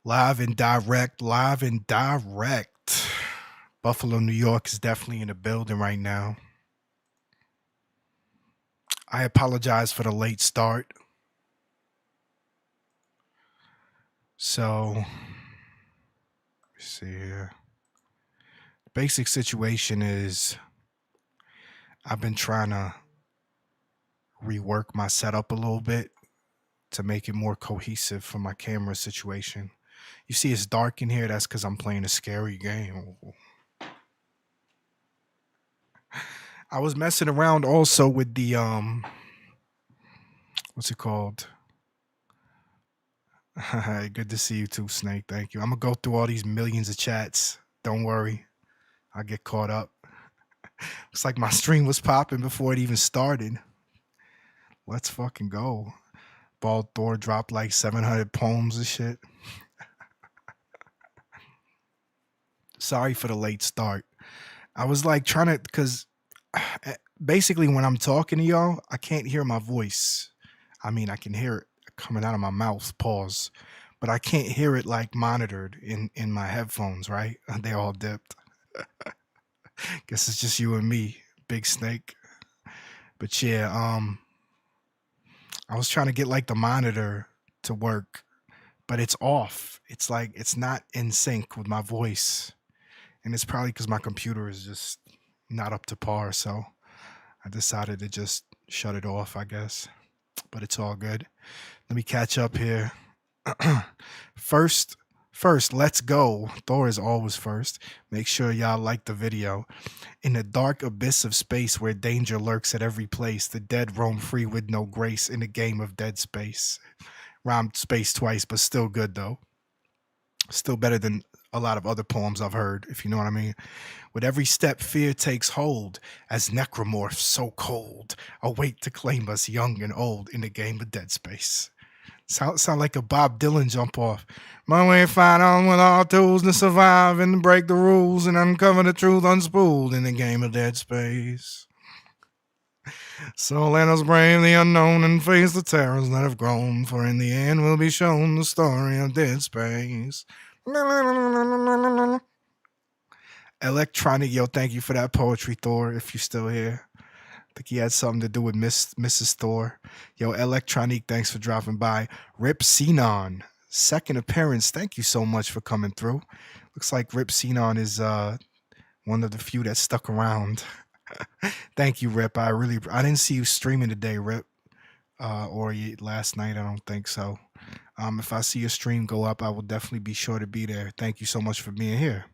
Live and direct, live and direct. Buffalo, New York is definitely in the building right now. I apologize for the late start. So, let's see here. Basic situation is I've been trying to rework my setup a little bit to make it more cohesive for my camera situation. You see it's dark in here, that's because I'm playing a scary game. I was messing around also with the what's it called? Good to see you too, Snake. Thank you. I'm gonna go through all these millions of chats. Don't worry. I'll get caught up. Looks like my stream was popping before it even started. Let's fucking go. BaldThor dropped like 700 poems and shit. Sorry for the late start. I was like trying to, because basically when I'm talking to y'all, I can't hear my voice. I mean, I can hear it coming out of my mouth, pause, but I can't hear it like monitored in my headphones, right? They all dipped. Guess it's just you and me, Big Snake. But yeah, I was trying to get like the monitor to work, but it's off. It's like it's not in sync with my voice. And it's probably because my computer is just not up to par. So I decided to just shut it off, I guess. But it's all good. Let me catch up here. First, let's go. Thor is always first. Make sure y'all like the video. In the dark abyss of space where danger lurks at every place, the dead roam free with no grace in a game of dead space. Rhymed space twice, but still good though. Still better than a lot of other poems I've heard, if you know what I mean. With every step, fear takes hold, as necromorphs so cold await to claim us young and old in the game of dead space. Sound like a Bob Dylan jump off. My way fight on with all tools to survive and to break the rules and uncover the truth unspooled in the game of dead space. So let us brave the unknown and face the terrors that have grown, for in the end will be shown the story of dead space. Electronic, yo, thank you for that poetry, Thor, if you're still here. I think he had something to do with Mrs. Thor. Yo, Electronic, thanks for dropping by. Rip Xenon, second appearance. Thank you so much for coming through. Looks like Rip Xenon is one of the few that stuck around. Thank you, Rip. I didn't see you streaming today, Rip, or last night. I don't think so. If I see your stream go up, I will definitely be sure to be there. Thank you so much for being here.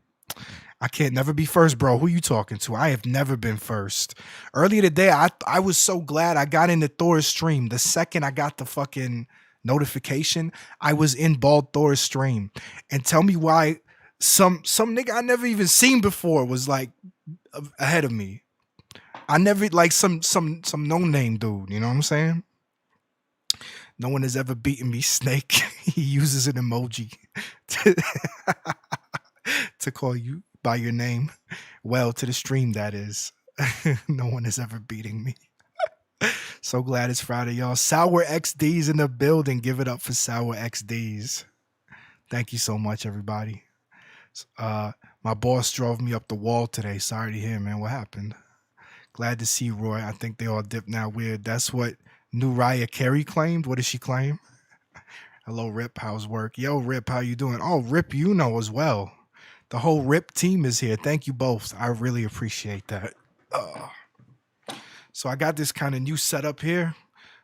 I can't never be first, bro. Who you talking to? I have never been first. Earlier today, I was so glad I got into Thor's stream. The second I got the fucking notification, I was in BaldThor's stream. And tell me why some nigga I never even seen before was like ahead of me. I never like some no-name dude, you know what I'm saying? No one has ever beaten me, Snake. He uses an emoji to call you by your name. Well, to the stream, that is. No one is ever beating me. So glad it's Friday, y'all. Sour XD's in the building. Give it up for Sour XD's. Thank you so much, everybody. My boss drove me up the wall today. Sorry to hear, man. What happened? Glad to see you, Roy. I think they all dipped now. Weird. That's what New Raya Carey claimed. What did she claim? Hello, Rip. How's work? Yo, Rip, how you doing? Oh, Rip, you know as well. The whole Rip team is here. Thank you both. I really appreciate that. So I got this kind of new setup here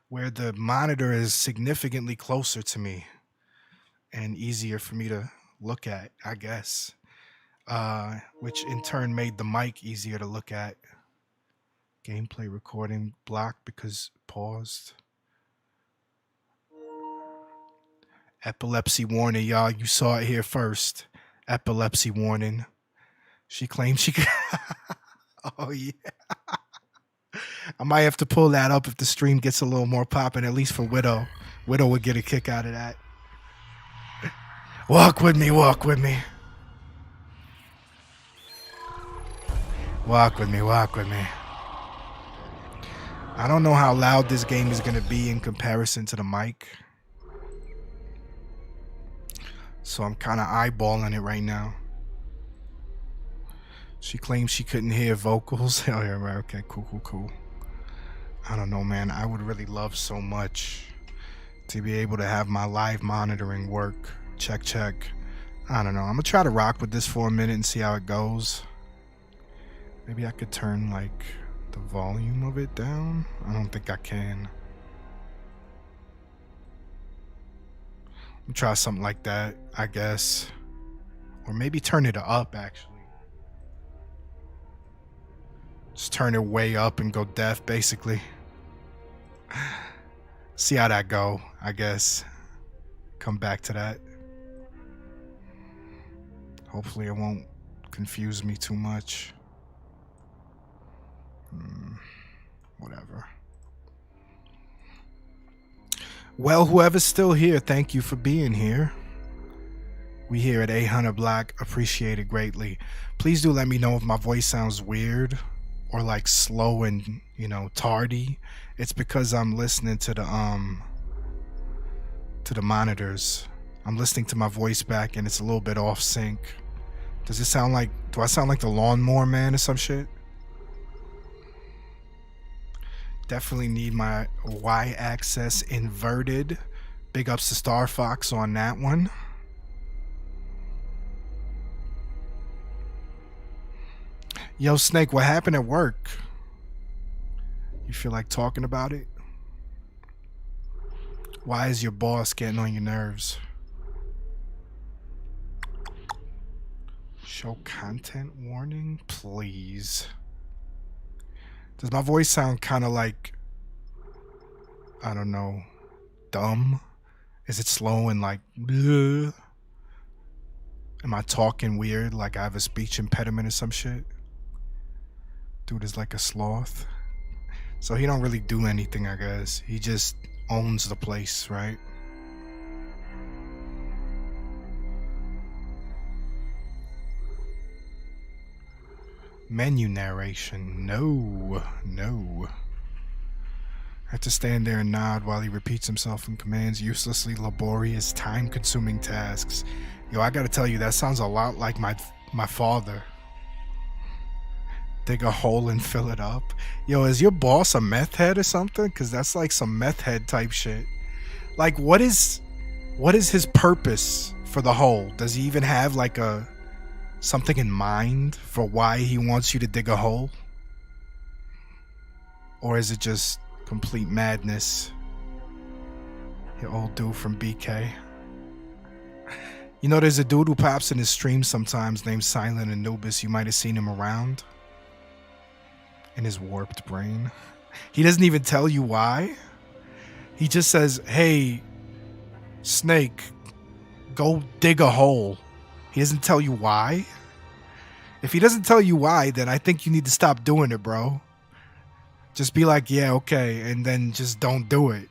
where the monitor is significantly closer to me and easier for me to look at, I guess, which in turn made the mic easier to look at. Gameplay recording blocked because paused. Epilepsy warning, y'all. You saw it here first. Epilepsy warning. She claims she could. Oh, yeah. I might have to pull that up if the stream gets a little more popping, at least for Widow. Widow would get a kick out of that. Walk with me, walk with me. Walk with me, walk with me. I don't know how loud this game is going to be in comparison to the mic. So I'm kind of eyeballing it right now. She claims she couldn't hear vocals. Hell yeah, right. Okay, cool. I don't know, man. I would really love so much to be able to have my live monitoring work. Check. I don't know. I'm gonna try to rock with this for a minute and see how it goes. Maybe I could turn like the volume of it down. I don't think I can. Try something like that, I guess. Or maybe turn it up, actually. Just turn it way up and go deaf, basically. See how that go, I guess. Come back to that. Hopefully it won't confuse me too much. Whatever. Well, whoever's still here, thank you for being here. We here at 800 Black appreciate it greatly. Please do let me know if my voice sounds weird or like slow and, you know, tardy. It's because I'm listening to the monitors. I'm listening to my voice back and it's a little bit off sync. Does it sound like, do I sound like the lawnmower man or some shit? Definitely need my Y-axis inverted. Big ups to Star Fox on that one. Yo, Snake, what happened at work? You feel like talking about it? Why is your boss getting on your nerves? Show content warning, please. Does my voice sound kind of like, I don't know, dumb? Is it slow and like, bleh? Am I talking weird like I have a speech impediment or some shit? Dude is like a sloth. So he don't really do anything, I guess. He just owns the place, right? Menu narration. No. I have to stand there and nod while he repeats himself and commands uselessly laborious, time-consuming tasks. Yo, I gotta tell you, that sounds a lot like my father. Dig a hole and fill it up. Yo, is your boss a meth head or something? Because that's like some meth head type shit. Like, what is his purpose for the hole? Does he even have like something in mind for why he wants you to dig a hole? Or is it just complete madness? Your old dude from BK. You know, there's a dude who pops in his stream sometimes named Silent Anubis. You might have seen him around. In his warped brain. He doesn't even tell you why. He just says, hey, Snake, go dig a hole. He doesn't tell you why. If he doesn't tell you why, then I think you need to stop doing it, bro. Just be like, yeah, okay, and then just don't do it.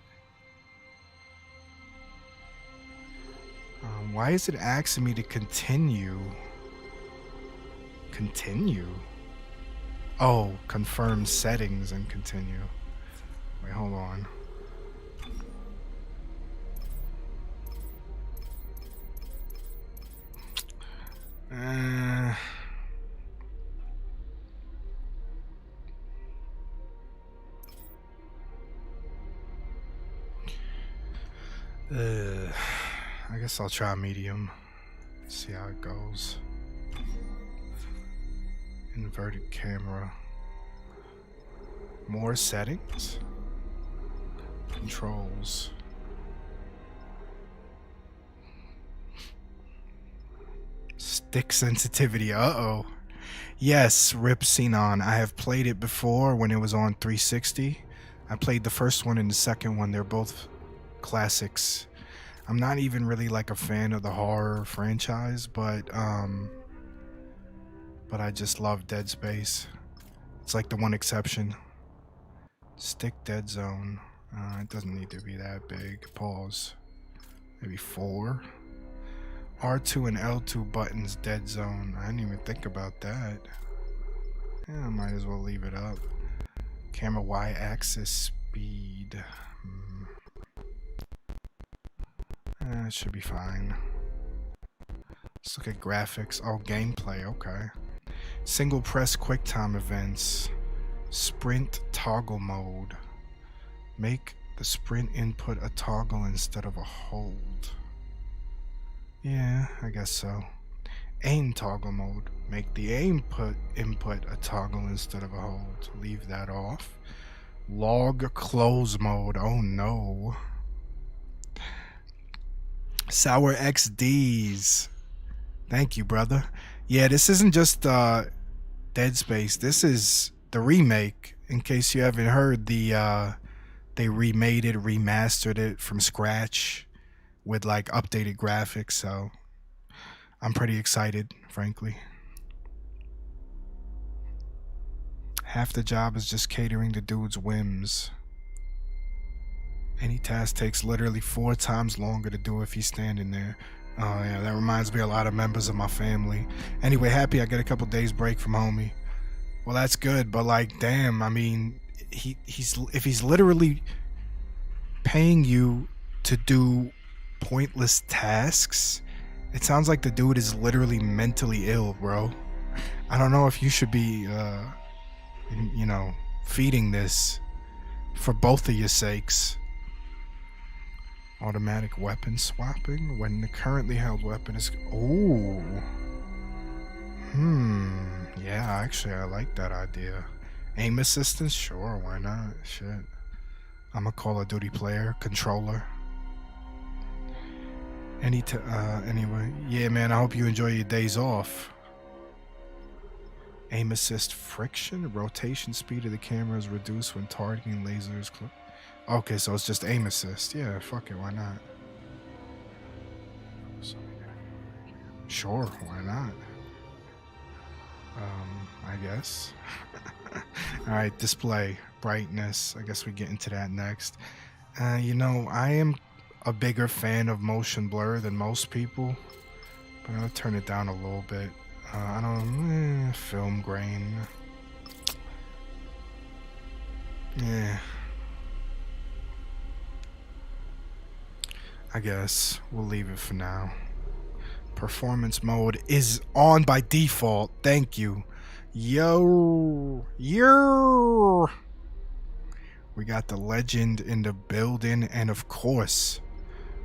Why is it asking me to continue? Continue? Oh, confirm settings and continue. Wait, hold on. I guess I'll try medium. See how it goes. Inverted camera. More settings. Controls. Stick sensitivity. Uh-oh. Yes, Rip Xenon. I have played it before when it was on 360. I played the first one and the second one. They're both classics. I'm not even really like a fan of the horror franchise, but I just love Dead Space. It's like the one exception. Stick dead zone. It doesn't need to be that big. Pause. Maybe 4. R2 and L2 buttons dead zone. I didn't even think about that. Yeah, I might as well leave it up. Camera Y-axis speed. It should be fine. Let's look at graphics. Oh, gameplay. Okay. Single press QuickTime events. Sprint toggle mode. Make the sprint input a toggle instead of a hold. Yeah, I guess so. Aim toggle mode. Make the aim input a toggle instead of a hold. Leave that off. Log close mode. Oh no. Sour XDs. Thank you, brother. Yeah, this isn't just Dead Space. This is the remake. In case you haven't heard, they remade it, remastered it from scratch with like updated graphics. So I'm pretty excited, frankly. Half the job is just catering to dude's whims. Any task takes literally 4 times longer to do if he's standing there. Oh yeah, that reminds me a lot of members of my family. Anyway, happy I get a couple days break from homie. Well, that's good, but like, damn, I mean, if he's literally paying you to do pointless tasks, it sounds like the dude is literally mentally ill, bro. I don't know if you should be, you know, feeding this for both of your sakes. Automatic weapon swapping when the currently held weapon is... Oh. Yeah, actually, I like that idea. Aim assistance? Sure, why not? Shit. I'm a Call of Duty player. Controller. Anyway. Yeah, man, I hope you enjoy your days off. Aim assist friction? Rotation speed of the camera is reduced when targeting lasers... Okay, so it's just aim assist. Yeah, fuck it, why not? Sure, why not? I guess. Alright, display, brightness. I guess we get into that next. You know, I am a bigger fan of motion blur than most people, but I'll turn it down a little bit. I don't film grain. Yeah. I guess we'll leave it for now. Performance mode is on by default. Thank you. Yo. We got the legend in the building, and of course,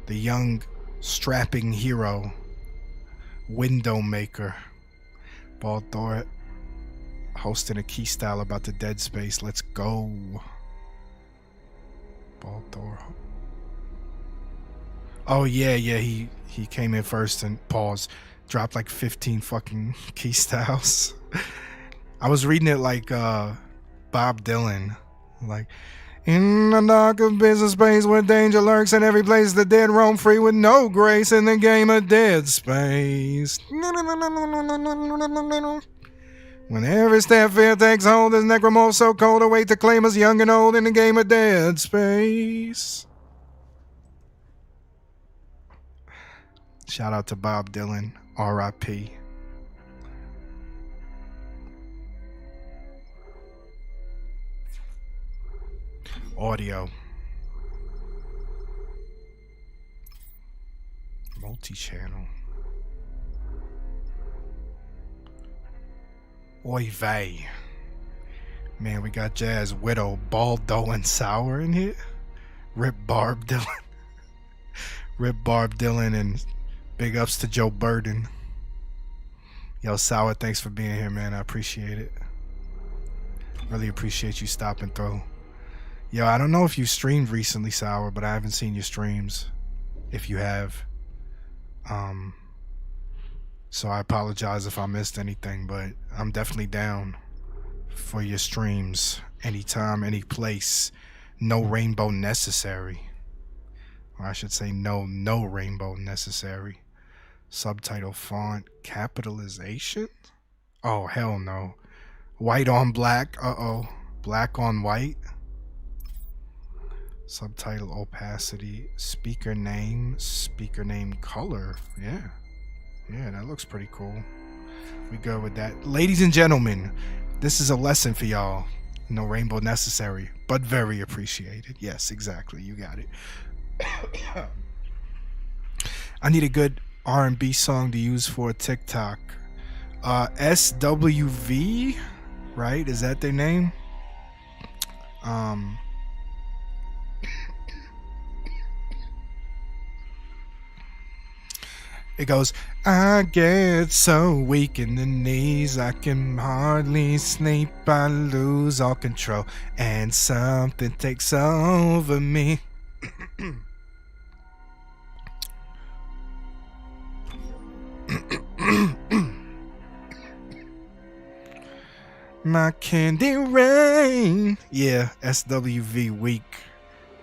the young strapping hero, window maker, BaldThor, hosting a key style about the Dead Space. Let's go. BaldThor. Oh yeah, he came in first and dropped like 15 fucking key styles. I was reading it like Bob Dylan, like, in the dark of business space where danger lurks and every place the dead roam free with no grace in the game of Dead Space. When every step fear takes hold, there's necromorph so cold, await to claim us young and old in the game of Dead Space. Shout out to Bob Dylan, R.I.P. Audio. Multi-channel. Oy vey. Man, we got Jazz, Widow, Baldo, and Sour in here. Rip Barb Dylan. Rip Barb Dylan, and big ups to Joe Burden. Yo, Sour, thanks for being here, man. I appreciate it. Really appreciate you stopping through. Yo, I don't know if you streamed recently, Sour, but I haven't seen your streams. If you have. So I apologize if I missed anything, but I'm definitely down for your streams. Anytime, any place. No rainbow necessary. Or I should say no rainbow necessary. Subtitle font capitalization? Oh, hell no. White on black. Uh-oh. Black on white. Subtitle opacity. Speaker name color. Yeah. Yeah, that looks pretty cool. We go with that. Ladies and gentlemen, this is a lesson for y'all. No rainbow necessary, but very appreciated. Yes, exactly. You got it. I need a good R&B song to use for TikTok. SWV, right? Is that their name? It goes, I get so weak in the knees, I can hardly sleep, I lose all control, and something takes over me. My candy rain. Yeah, SWV, weak.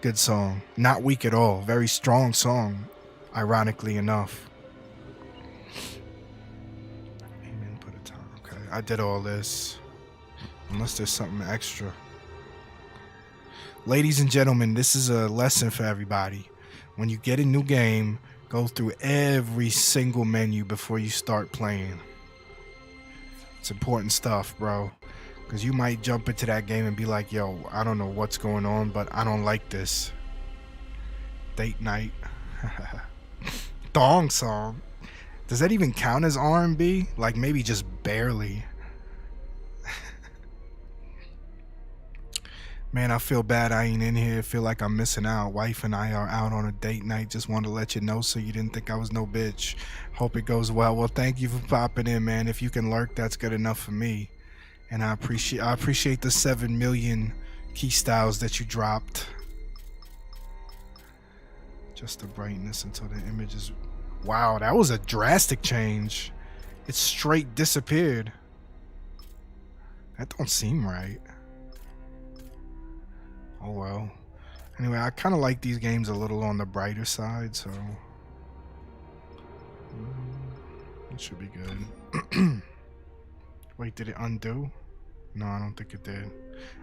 Good song. Not weak at all. Very strong song, ironically enough. Put a time. Okay, I did all this. Unless there's something extra. Ladies and gentlemen, this is a lesson for everybody. When you get a new game, go through every single menu before you start playing. It's important stuff, bro. Because you might jump into that game and be like, yo, I don't know what's going on, but I don't like this. Date night. Thong song. Does that even count as R&B? Like, maybe just barely. Man, I feel bad I ain't in here. I feel like I'm missing out. Wife and I are out on a date night. Just wanted to let you know so you didn't think I was no bitch. Hope it goes well. Well, thank you for popping in, man. If you can lurk, that's good enough for me. And I appreciate the 7 million key styles that you dropped. Just the brightness until the image is... Wow, that was a drastic change. It straight disappeared. That don't seem right. Oh well. Anyway, I kind of like these games a little on the brighter side, so it should be good. Wait, did it undo? No, I don't think it did.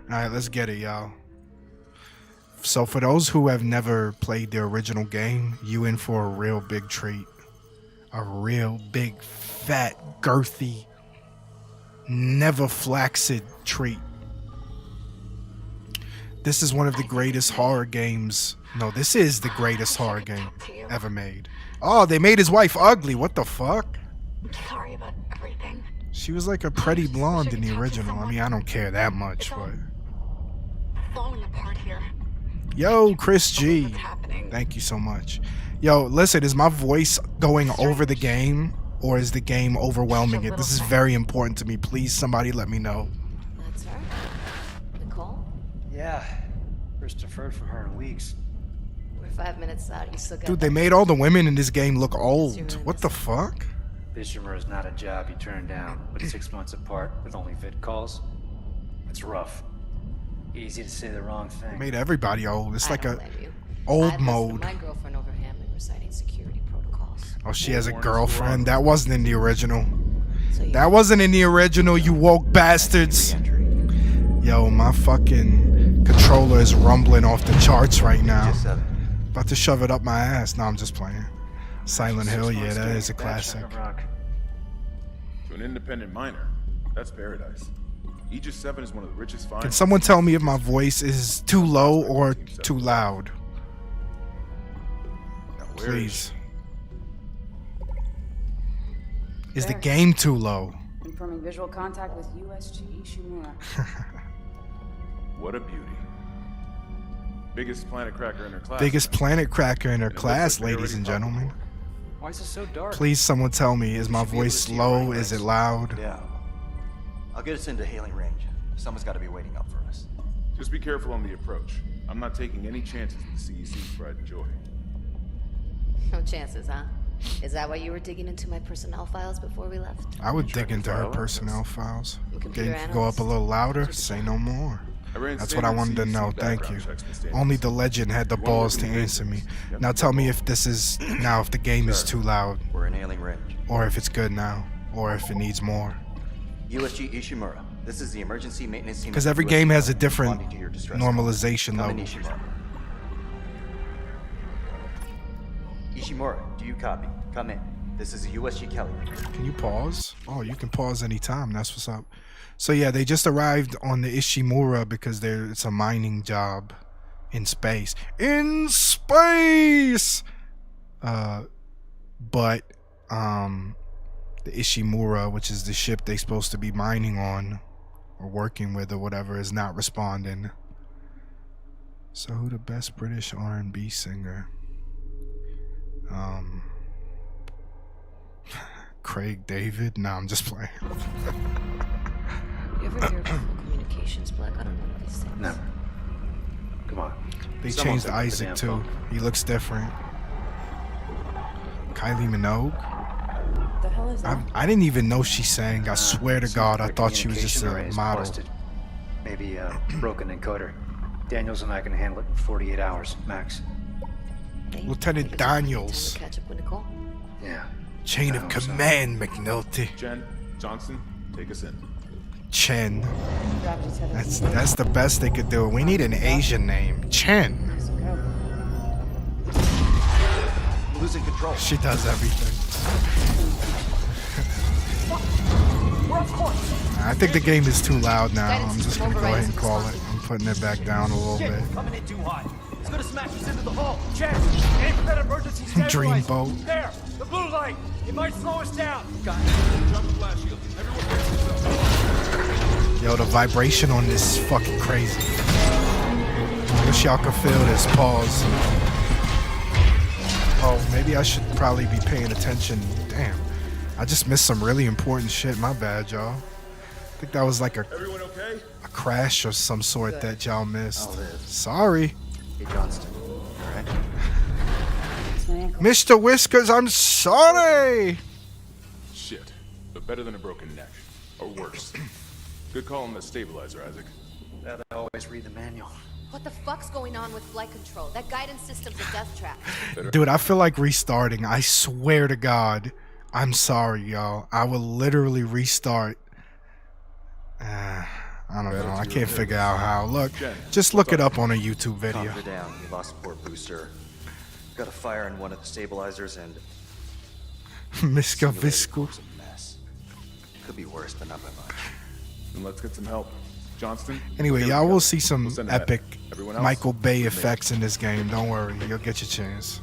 Alright, let's get it, y'all. So for those who have never played the original game, you in for a real big treat. A real big, fat, girthy, never flaccid treat. This is one of the greatest horror games. No, this is the greatest horror game ever made. Oh, they made his wife ugly. What the fuck? I'm sorry about everything. She was like a pretty blonde in the original. I mean, I don't care that much, but... falling apart here. Yo, Kris G. Thank you so much. Yo, listen, is my voice going over the game, or is the game overwhelming it? This is very important to me. Please, somebody let me know. That's her? Nicole? Yeah. First deferred from her in weeks. We're 5 minutes out. You still got Dude, they made all the women in this game look old. What the fuck? Bishomer is not a job you turn down, but 6 months apart with only vid calls. It's rough. Easy to say the wrong thing. They made everybody old. It's like a old old mode. My girlfriend over Hammond reciting security protocols. Oh, she has a girlfriend. That wasn't in the original. So That wasn't in the original, you woke bastards. Yo, my fucking controller is rumbling off the charts right now. About to shove it up my ass. No, I'm just playing. Silent Hill, yeah, that is a classic. To an independent miner, that's paradise. Aegis 7 is one of the richest finds. Can someone tell me if my voice is too low or too loud? Please. Is the game too low? Confirming visual contact with USG Ishimura. What a beauty. Biggest planet cracker in her class. Biggest planet cracker in her class, ladies and gentlemen. Why is it so dark? Please, someone tell me, is my voice low? Is it loud? Yeah. I'll get us into hailing range. Someone's got to be waiting up for us. Just be careful on the approach. I'm not taking any chances with the CEC's pride and joy. No chances, huh? Is that why you were digging into my personnel files before we left? I would dig into her personnel files. Computer Game could go up a little louder. Say no more. That's what I wanted to know. Thank you. Only the legend had the balls to answer me. Now tell me if this is if the game is too loud, We're in hailing range. or if it's good now, or if it needs more. USG Ishimura. This is the emergency maintenance team. Because every game has a different normalization Come in, level. Ishimura. Ishimura, do you copy? Come in. This is USG Kelly. Can you pause? Oh, you can pause anytime. That's what's up. So yeah, they just arrived on the Ishimura because it's a mining job in space. In space! But the Ishimura, which is the ship they supposed to be mining on or working with or whatever, is not responding. So who the best British R&B singer? Craig David? Nah, I'm just playing. You ever hear of full communications, Black? I don't know these things. Never. Come on. They Someone changed pick up the Isaac damn too. phone. He looks different. Kylie Minogue? What the hell is that? I didn't even know she sang. I swear to God, I Their thought she was just communication a array is model. busted. Maybe a broken encoder. Daniels and I can handle it in 48 hours, max. Hey, Lieutenant think it's a good Daniels. time to catch up with Nicole? Yeah. Chain I of hope so. command, McNulty. Jen, Johnson, take us in. Chen. Gravity tether. That's the best they could do. We need an Asian name. Chen. Let's go. Losing control. She does everything. I think the game is too loud now. I'm just gonna go ahead and call it. I'm putting it back down a little bit. Coming in too hot. It's gonna smash us into the hull. Jen, aim for that emergency Dreamboat. There, the blue light. It might slow us down. Got Yo, the vibration on this is fucking crazy. I wish y'all could feel this. Pause. Oh, maybe I should probably be paying attention. Damn. I just missed some really important shit. My bad, y'all. I think that was like Everyone okay? a crash or some sort that y'all missed. Oh, it is. Sorry. Hey, Johnston. All right. It's my ankle. Mr. Whiskers, I'm sorry. Shit. But better than a broken neck. Or worse. Good call on the stabilizer, Isaac. That I always read the manual. What the fuck's going on with flight control? That guidance system's a death trap. Dude, I feel like restarting. I swear to God. I'm sorry, y'all. I will literally restart. I don't know. I can't figure out how. Look, just look it up on a YouTube video. Calm her down. We lost port booster. Got a fire in one of the stabilizers and Miska simulator Visco. core's a mess. Could be worse, but not by much. Then let's get some help. Johnston? Anyway, here we y'all go. will see some We'll send a epic medic. Everyone else? Michael Bay Remake. effects in this game. Don't worry. You'll get your chance.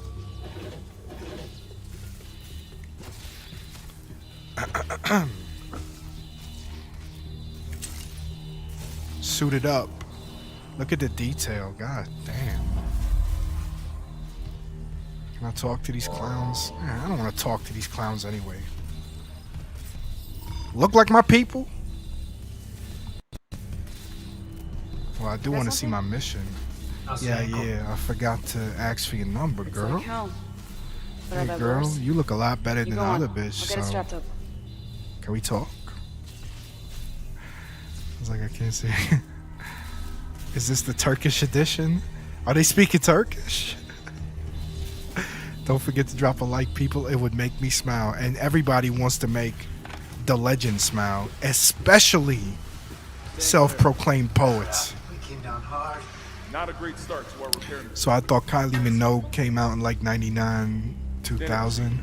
Suited up. Look at the detail. God damn. Can I talk to these clowns? Man, I don't want to talk to these clowns anyway. Look like my people? Well, I do want to see my mission. Yeah, I forgot to ask for your number, It's girl. like hell. But I Hey, bet girl, worse. you look a lot better You than go the on. other bitch, I'll get it so strapped up. can we talk? I was like, I can't see. Is this the Turkish edition? Are they speaking Turkish? Don't forget to drop a like, people. It would make me smile. And everybody wants to make the legend smile, especially self-proclaimed poets. Not a great start to our repair. So I thought Kylie Minogue came out in like 99, 2000.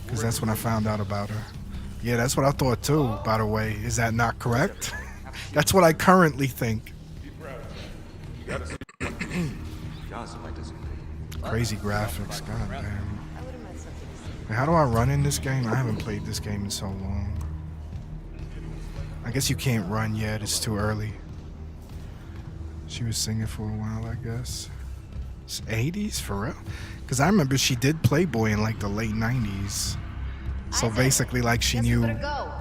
Because that's when I found out about her. Yeah, that's what I thought too, by the way. Is that not correct? That's what I currently think. Johnson might disagree. Crazy graphics, god damn. I would have meant something to say. Wait, how do I run in this game? I haven't played this game in so long. I guess you can't run yet, it's too early. She was singing for a while, I guess. It's 80s, for real? Because I remember she did Playboy in like the late 90s. So Isaac, basically, like she guess we knew better go.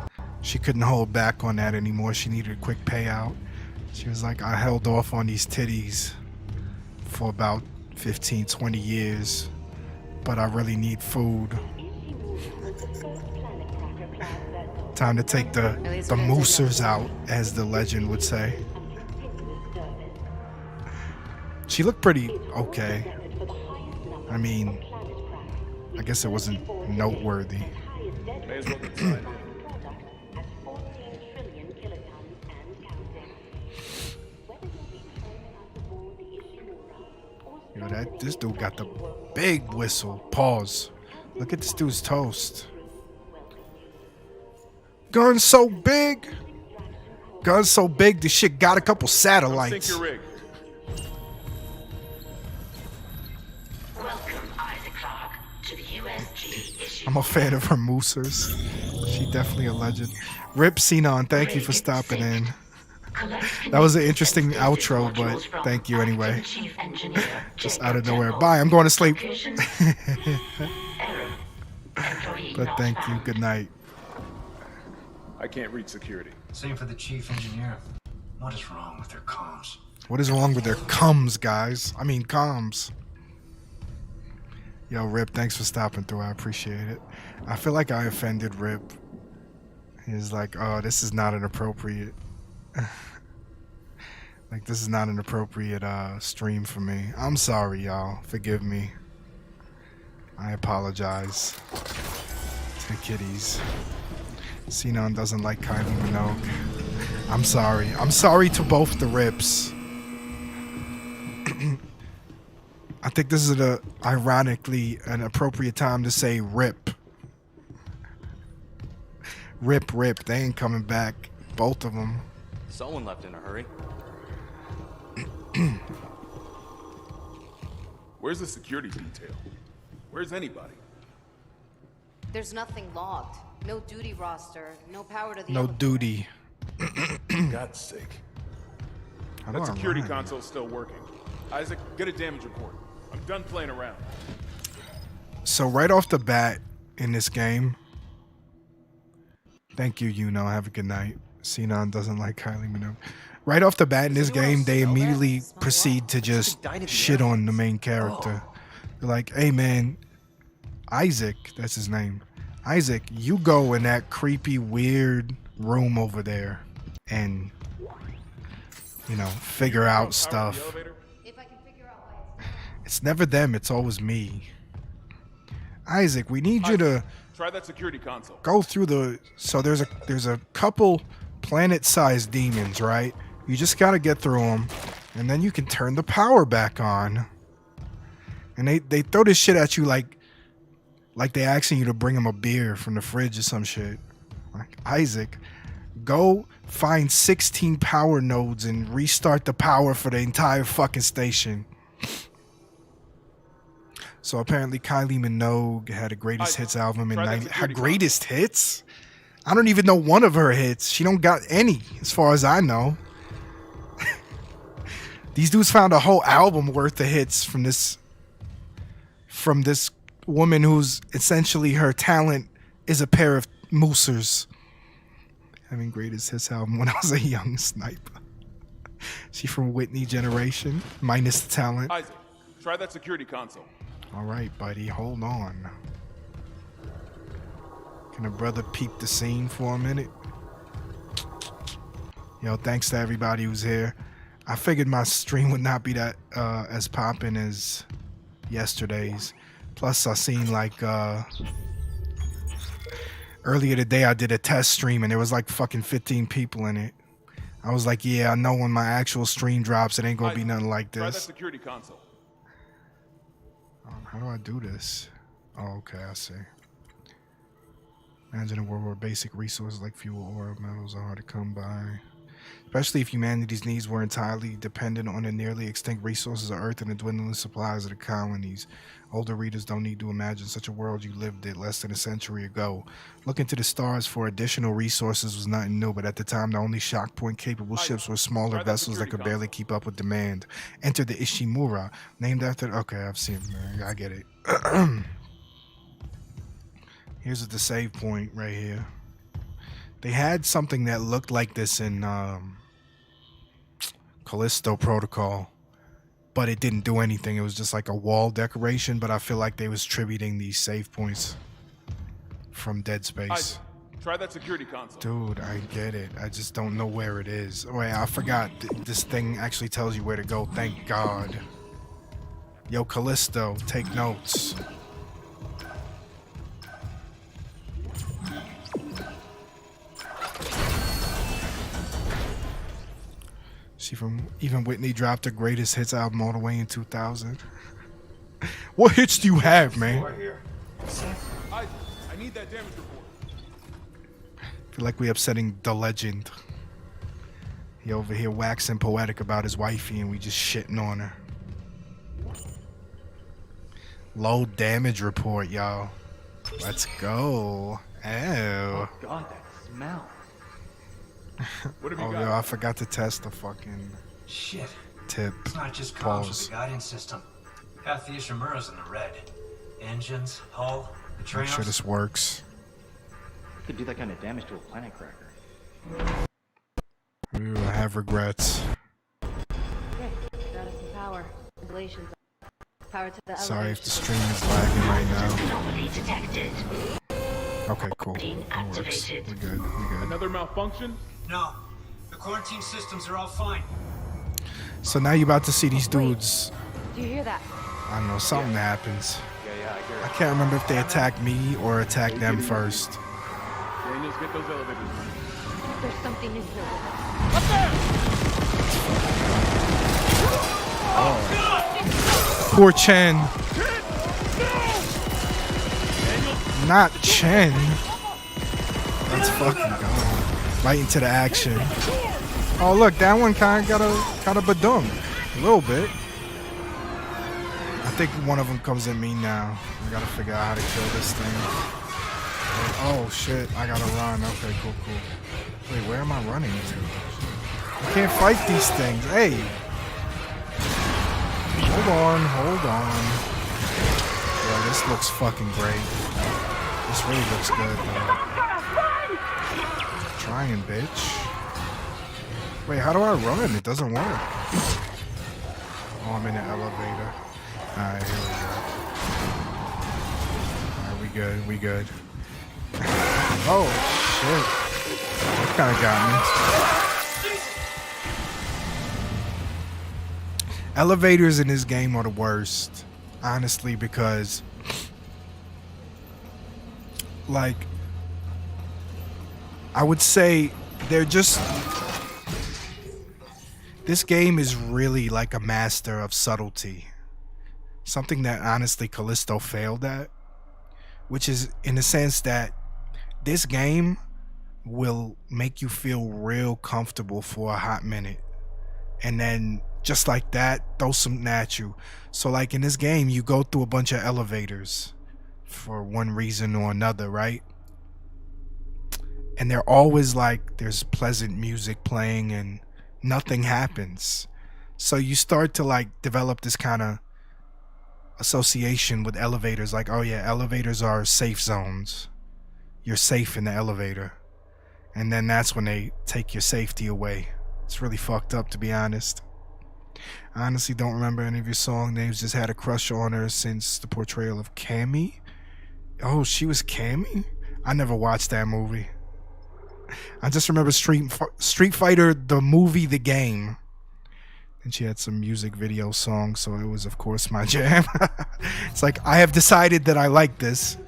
she couldn't hold back on that anymore. She needed a quick payout. She was like, I held off on these titties for about 15, 20 years, but I really need food. Time to take the moosers out, as the legend would say. She looked pretty okay. I mean, I guess it wasn't noteworthy. May as well get signed in. Yo, this dude got the big whistle. Pause. Look at this dude's toast. Gun so big. Gun so big, this shit got a couple Sink satellites. your rig. Welcome, Isaac Clarke, to I'm a fan of her moosers. She definitely a legend. Rip Xenon, thank you for stopping in. That was an interesting outro, but thank you anyway. Just out of nowhere. Bye, I'm going to sleep. But thank you, good night. I can't reach security. Same for the chief engineer. What is wrong with their comms? What is wrong with their comms, guys? I mean comms. Yo, Rip, thanks for stopping through. I appreciate it. I feel like I offended Rip. He's like, oh, this is not an appropriate... like, this is not an appropriate stream for me. I'm sorry, y'all. Forgive me. I apologize to the kiddies. Xenon doesn't like Kylie Minogue. I'm sorry. I'm sorry to both the Rips. I think this is ironically an appropriate time to say rip. Rip, rip. They ain't coming back. Both of them. Someone left in a hurry. Where's the security detail? Where's anybody? There's nothing logged. No duty roster. No power to the No elevator. duty. God's sake. How do That I security rhyme? console's still working. Isaac, get a damage report. I'm done playing around. So right off the bat in this game, thank you, Yuno. Have a good night. Xenon doesn't like Kylie Minogue. Right off the bat in this game, they immediately proceed to just shit on the main character. They're like, hey man, Isaac, that's his name. Isaac, you go in that creepy, weird room over there and, you know, figure out stuff. If I can figure out why It's never them, it's always me. Isaac, we need you to Try that security console. go through the... So there's a couple planet-sized demons, right? You just gotta get through them, and then you can turn the power back on. And they throw this shit at you like they asking you to bring them a beer from the fridge or some shit. Like, Isaac, go find 16 power nodes and restart the power for the entire fucking station. So apparently Kylie Minogue had a greatest hits album in try that 90. Her security greatest hits? I don't even know one of her hits. She don't got any, as far as I know. These dudes found a whole album worth of hits from this woman who's essentially her talent is a pair of moosers. Having greatest hits album when I was a young sniper. She from Whitney generation, minus the talent. Isaac, try that security console. All right, buddy, hold on. Can a brother peep the scene for a minute? Yo, thanks to everybody who's here. I figured my stream would not be that as poppin' as yesterday's. Plus, I seen like earlier today I did a test stream and there was like fucking 15 people in it. I was like, yeah, I know when my actual stream drops, it ain't gonna be nothing like Try that this. security console. How do I do this? Oh, okay, I see. Imagine a world where basic resources like fuel, oil, metals are hard to come by. Especially if humanity's needs were entirely dependent on the nearly extinct resources of Earth and the dwindling supplies of the colonies. Older readers don't need to imagine such a world you lived in less than a century ago. Looking to the stars for additional resources was nothing new, but at the time the only shock point capable ships were smaller vessels that could barely keep up with demand. Enter the Ishimura, named after... Okay, I've seen it. I get it. Here's the save point right here. They had something that looked like this in Callisto Protocol, but it didn't do anything. It was just like a wall decoration, but I feel like they was tributing these save points from Dead Space. Isaac, try that security console. Dude, I get it. I just don't know where it is. Oh, wait, I forgot. This thing actually tells you where to go. Thank God. Yo, Callisto, take notes. She from even Whitney dropped her greatest hits album all the way in 2000. What hits do you have, man? Isaac, I need that damage report. I feel like we upsetting the legend. He over here waxing poetic about his wifey and we just shitting on her. Low damage report, y'all. Let's go. Oh. God, that smell. What have you Oh, got? yo, I forgot to test the fucking Shit. tip. It's not just comms with Pause. the guidance system. Half the Ishimura's in the red. Engines, hull, the Make train. sure this works. Could do that kind of damage to a planet cracker. Ooh, I have regrets. Okay, got us some power. Ablations. Power to the Sorry if the elevators. stream is lagging right now. Anomaly detected. Okay, cool. It works. Activated. We're good. We're good. Another malfunction? No, the quarantine systems are all fine. So now you're about to see these dudes. Do you hear that? I don't know, something happens. Yeah, I hear I it. can't remember if they attack me or attack them first. Daniels, get those elevators running. There's something in here. Poor Chen. Not Chen. Let's fucking go. Right into the action. Oh look, that one kind of got a badum. A little bit. I think one of them comes at me now. I gotta figure out how to kill this thing. Oh shit, I gotta run. Okay, cool. Wait, where am I running to? I can't fight these things. Hey. Hold on. Yeah, this looks fucking great. This really looks good, though. Trying, bitch. Wait, how do I run? It doesn't work. Oh, I'm in an elevator. Alright, here we go. Alright, we good. Oh, shit. That kind of got me. Elevators in this game are the worst, honestly, because, like, I would say they're just... This game is really like a master of subtlety. Something that, honestly, Callisto failed at. Which is in the sense that this game will make you feel real comfortable for a hot minute. And then, just like that, throw something at you. So, like, in this game, you go through a bunch of elevators for one reason or another, right? And they're always like, there's pleasant music playing and nothing happens. So you start to, like, develop this kind of association with elevators. Like, oh yeah, elevators are safe zones. You're safe in the elevator. And then that's when they take your safety away. It's really fucked up, to be honest. I honestly don't remember any of your song names. Just had a crush on her since the portrayal of Cammy. Oh, she was Cammy? I never watched that movie. I just remember Street Fighter, the movie, the game. And she had some music video songs, so it was, of course, my jam. It's like, I have decided that I like this.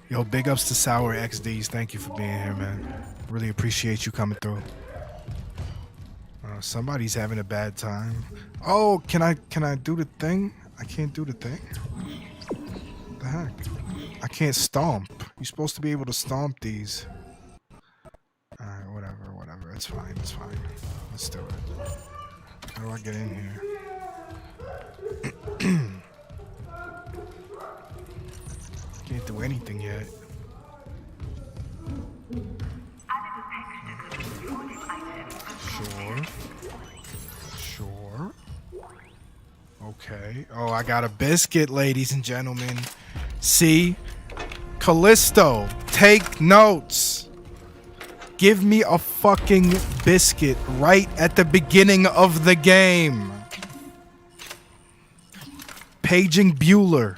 Yo, big ups to Sour XDs. Thank you for being here, man. Really appreciate you coming through. Somebody's having a bad time. Oh, can I do the thing? I can't do the thing. What the heck? I can't stomp. You're supposed to be able to stomp these. Alright, whatever. It's fine. Let's do it. How do I get in here? Can't do anything yet. Sure. Okay. Oh, I got a biscuit, ladies and gentlemen. See? Callisto, take notes. Give me a fucking biscuit right at the beginning of the game. Paging Bueller.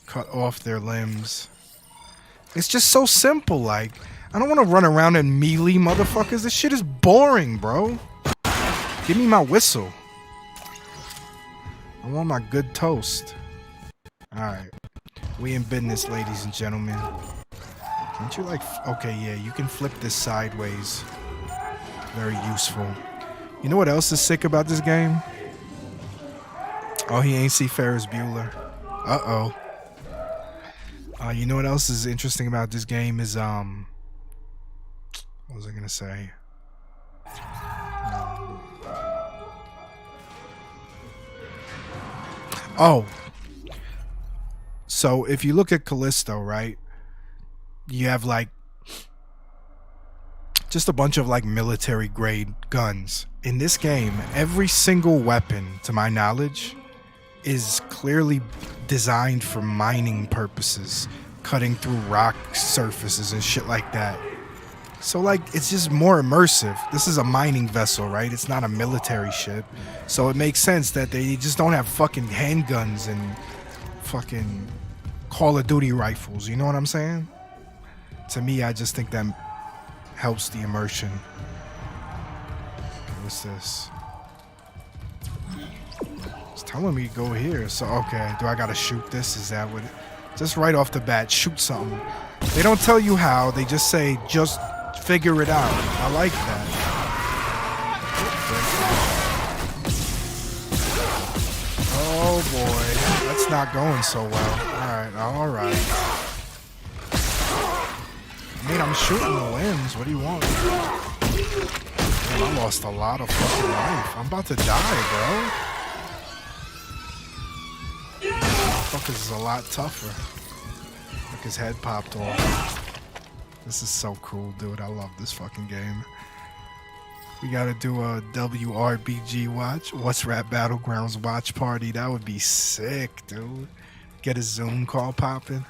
Cut off their limbs. It's just so simple, like, I don't want to run around and melee motherfuckers. This shit is boring, bro. Give me my whistle. I want my good toast. Alright. We in business, ladies and gentlemen. Can't you, like, okay, yeah, you can flip this sideways. Very useful. You know what else is sick about this game? Oh, he ain't see Ferris Bueller. Uh-oh. You know what else is interesting about this game is, what was I gonna say? Oh. So if you look at Callisto, right? You have like just a bunch of like military grade guns. In this game, every single weapon, to my knowledge, is clearly designed for mining purposes, cutting through rock surfaces and shit like that. So like it's just more immersive. This is a mining vessel, right? It's not a military ship. So it makes sense that they just don't have fucking handguns and fucking Call of Duty rifles, you know what I'm saying? To me, I just think that helps the immersion. What's this? It's telling me to go here. So, okay, do I gotta shoot this? Is that what it... Just right off the bat, shoot something. They don't tell you how, they just say, just figure it out. I like that. Oh boy, that's not going so well. Alright. I mean, I'm shooting the limbs. What do you want? Damn, I lost a lot of fucking life. I'm about to die, bro. Fuckers is a lot tougher. Look, his head popped off. This is so cool, dude. I love this fucking game. We gotta do a WRBG watch. What's Rap Battlegrounds watch party? That would be sick, dude. Get a Zoom call popping.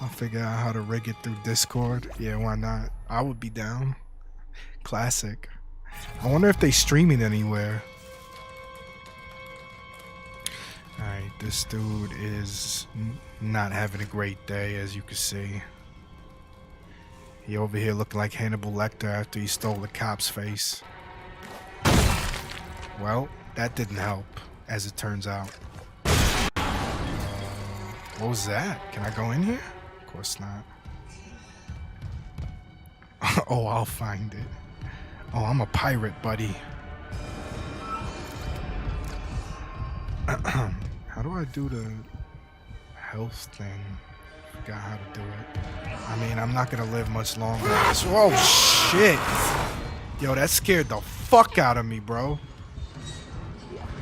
I'll figure out how to rig it through Discord. Yeah, why not? I would be down. Classic. I wonder if they stream it anywhere. Alright, this dude is not having a great day, as you can see. He over here looking like Hannibal Lecter after he stole the cop's face. Well, that didn't help, as it turns out. What was that? Can I go in here? Of course not. Oh, I'll find it. Oh, I'm a pirate, buddy. How do I do the health thing? Forgot how to do it. I mean, I'm not gonna live much longer. Oh shit! Yo, that scared the fuck out of me, bro.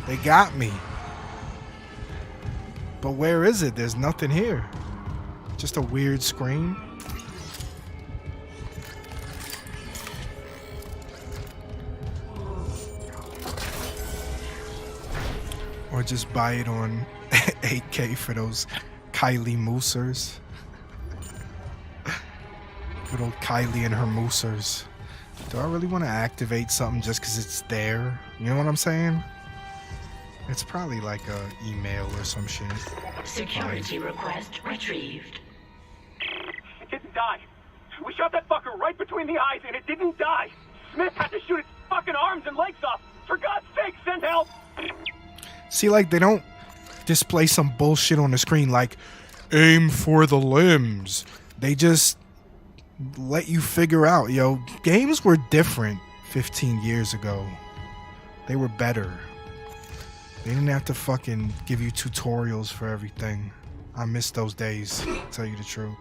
They got me. But where is it? There's nothing here. Just a weird screen. Or just buy it on 8K for those Kylie Moosers. Good old Kylie and her Moosers. Do I really want to activate something just because it's there? You know what I'm saying? It's probably like a email or some shit. Security request retrieved. It didn't die. We shot that fucker right between the eyes and it didn't die. Smith had to shoot its fucking arms and legs off. For God's sake, send help! See, like, they don't display some bullshit on the screen like, aim for the limbs. They just let you figure out, yo, games were different 15 years ago. They were better. They didn't have to fucking give you tutorials for everything. I miss those days, to tell you the truth.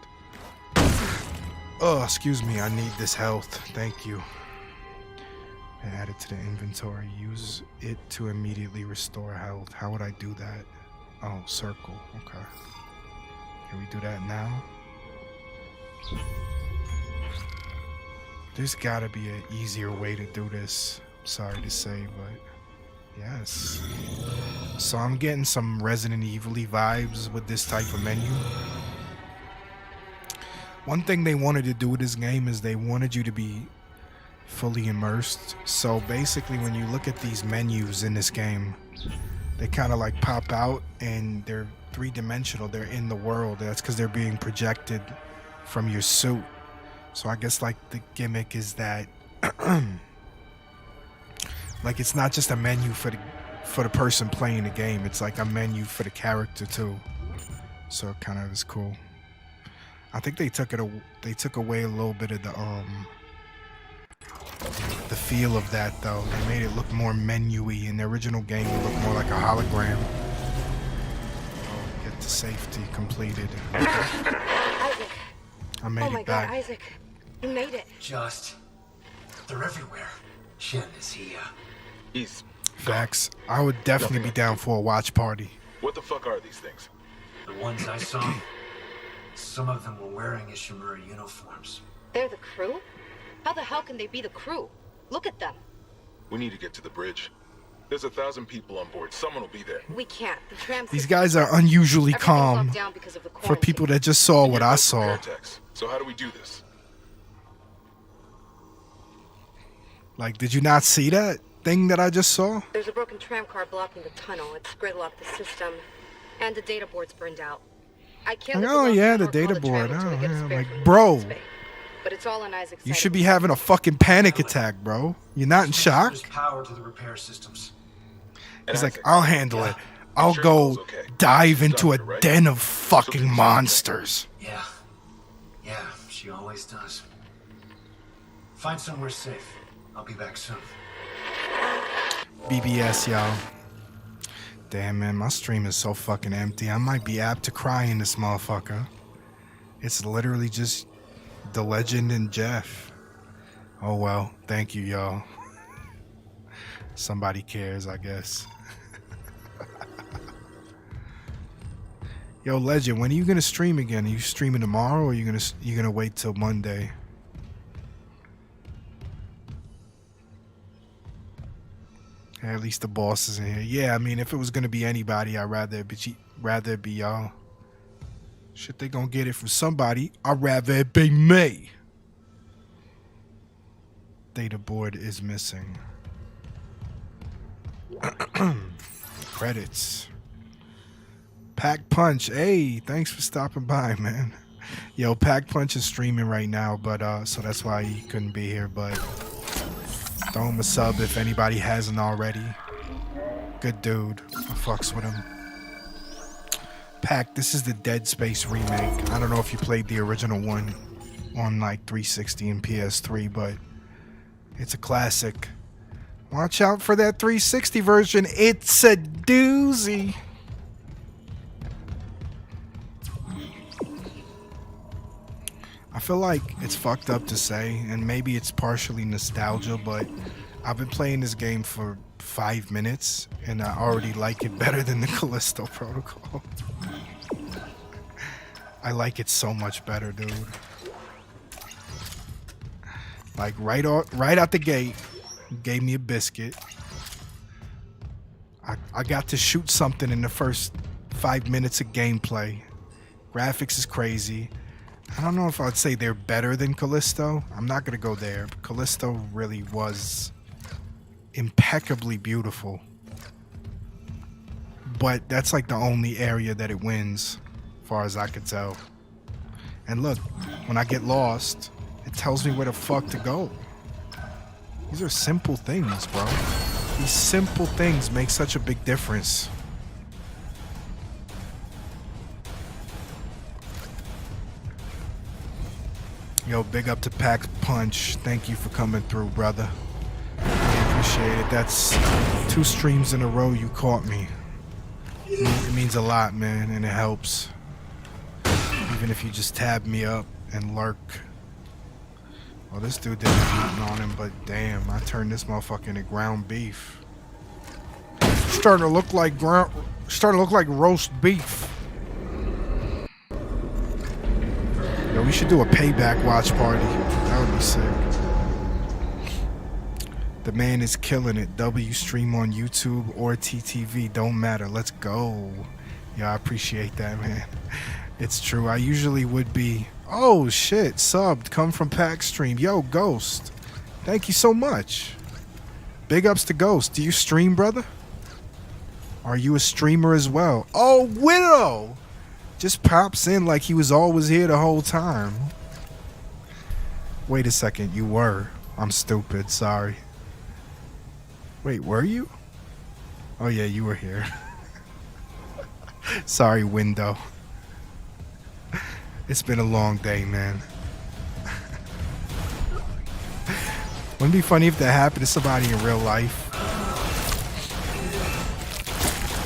Oh, excuse me, I need this health. Thank you. Add it to the inventory. Use it to immediately restore health. How would I do that? Oh, circle. Okay. Can we do that now? There's gotta be an easier way to do this. Sorry to say, but yes. So I'm getting some Resident Evil-y vibes with this type of menu. One thing they wanted to do with this game is they wanted you to be fully immersed. So basically when you look at these menus in this game, they kind of like pop out and they're three-dimensional. They're in the world. That's because they're being projected from your suit. So I guess like the gimmick is that like it's not just a menu for the person playing the game. It's like a menu for the character too. So it kind of is cool. I think they took away a little bit of the feel of that though. They made it look more menu-y. In the original game it looked more like a hologram. Get to safety completed. Isaac. I made Oh my it back. God, Isaac. You made it. They're everywhere. Chen, is he, He's... Facts. I would definitely be down for a watch party. What the fuck are these things? the ones I saw, some of them were wearing Ishimura uniforms. They're the crew? How the hell can they be the crew? Look at them. We need to get to the bridge. There's 1,000 people on board. Someone will be there. We can't. The tram These guys are unusually Everything's calm locked down because of the for quarantine. people that just saw what You're I both saw. Vertex. So how do we do this? Like, did you not see that thing that I just saw? There's a broken tram car blocking the tunnel. It's gridlocked the system. And the data board's burned out. I can't Like, let oh the yeah, lockdown the or call data board. tram until Oh, we get a yeah. spare Like, from the bro, office bay. But it's all on Isaac's you side should of be the having a fucking panic attack, bro. You're not in shock? There's power to the repair systems. He's like, I'll handle it. I'll go dive into a den of fucking monsters. Yeah. Yeah, she always does. Find somewhere safe. I'll be back soon. BBS, y'all. Damn, man, my stream is so fucking empty. I might be apt to cry in this motherfucker. It's literally just the legend and Jeff. Oh well, thank you, y'all. Somebody cares, I guess. Yo, Legend, when are you gonna stream again? Are you streaming tomorrow, or are you gonna wait till Monday? At least the boss is in here. Yeah, I mean, if it was gonna be anybody, I'd rather it be y'all. Shit, they gonna get it from somebody. I'd rather it be me. Data board is missing. Credits. Pack Punch, hey, thanks for stopping by, man. Yo, Pack Punch is streaming right now, but so that's why he couldn't be here, but throw him a sub if anybody hasn't already. Good dude. I fucks with him. Pack, this is the Dead Space remake. I don't know if you played the original one on like 360 and PS3, but it's a classic. Watch out for that 360 version. It's a doozy. I feel like it's fucked up to say, and maybe it's partially nostalgia, but I've been playing this game for 5 minutes, and I already like it better than the Callisto Protocol. I like it so much better, dude. Like, right out the gate, gave me a biscuit. I got to shoot something in the first 5 minutes of gameplay. Graphics is crazy. I don't know if I'd say they're better than Callisto. I'm not going to go there. But Callisto really was impeccably beautiful. But that's like the only area that it wins, as far as I could tell. And look, when I get lost, it tells me where the fuck to go. These are simple things, bro. These simple things make such a big difference. Yo, big up to Pack Punch. Thank you for coming through, brother. I appreciate it. That's 2 streams in a row you caught me. It means a lot, man, and it helps. Even if you just tab me up and lurk. Well, this dude didn't beating on him, but damn, I turned this motherfucker into ground beef. Starting to look like roast beef. Yo, we should do a payback watch party. That would be sick. The man is killing it. W stream on YouTube or TTV. Don't matter. Let's go. Yeah, I appreciate that, man. It's true. I usually would be. Oh, shit. Subbed. Come from Pack Stream. Yo, Ghost. Thank you so much. Big ups to Ghost. Do you stream, brother? Are you a streamer as well? Oh, Widow! Just pops in like he was always here the whole time. Wait a second, you were. I'm stupid, sorry. Wait, were you? Oh yeah, you were here. Sorry, Window. It's been a long day, man. Wouldn't it be funny if that happened to somebody in real life?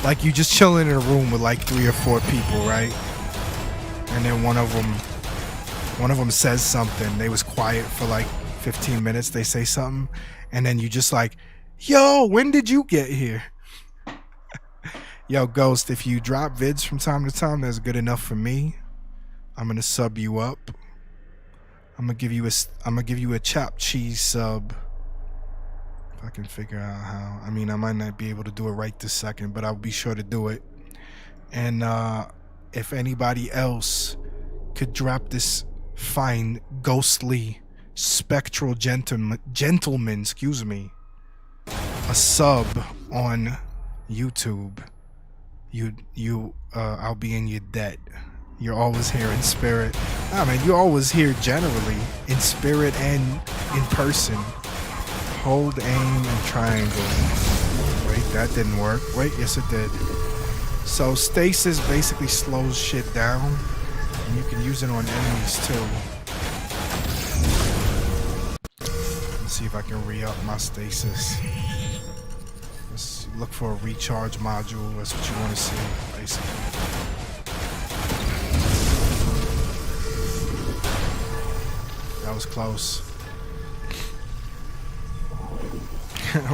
Like you just chilling in a room with like 3 or 4 people, right? And then one of them says something. They was quiet for like 15 minutes they say something, and then you just like, yo, when did you get here? Yo, Ghost, if you drop vids from time to time, that's good enough for me. I'm gonna sub you up. I'm gonna give you a chopped cheese sub. If I can figure out how. I mean, I might not be able to do it right this second, but I'll be sure to do it. And if anybody else could drop this fine, ghostly, spectral gentleman, excuse me, a sub on YouTube, I'll be in your debt. You're always here in spirit. I mean, you're always here generally in spirit and in person. Hold, aim, and triangle. Wait, that didn't work. Wait, yes it did. So stasis basically slows shit down, and you can use it on enemies too. Let's see if I can re-up my stasis. Let's look for a recharge module. That's what you want to see, basically. That was close.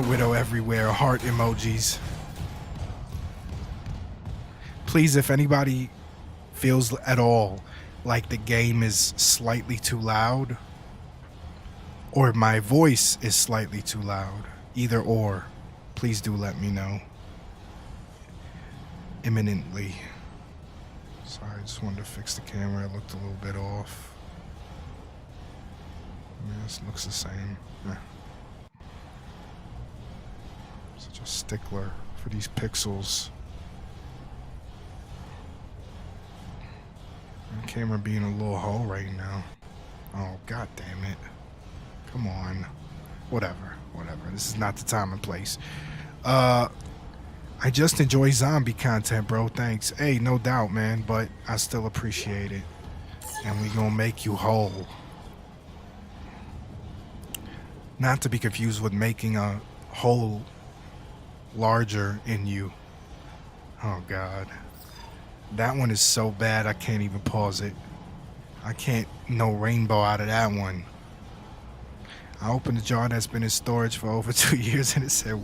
Widow everywhere, heart emojis. Please, if anybody feels at all like the game is slightly too loud, or my voice is slightly too loud, either or, please do let me know. Imminently. Sorry, I just wanted to fix the camera. It looked a little bit off. Yeah, this looks the same. Yeah. Such a stickler for these pixels. The camera being a little hoe right now. Oh, god damn it. Come on. Whatever. This is not the time and place. I just enjoy zombie content, bro. Thanks. Hey, no doubt, man, but I still appreciate it. And we gonna make you whole. Not to be confused with making a hole larger in you. Oh god. That one is so bad I can't even pause it. I can't no rainbow out of that one. I opened a jar that's been in storage for over 2 years and it said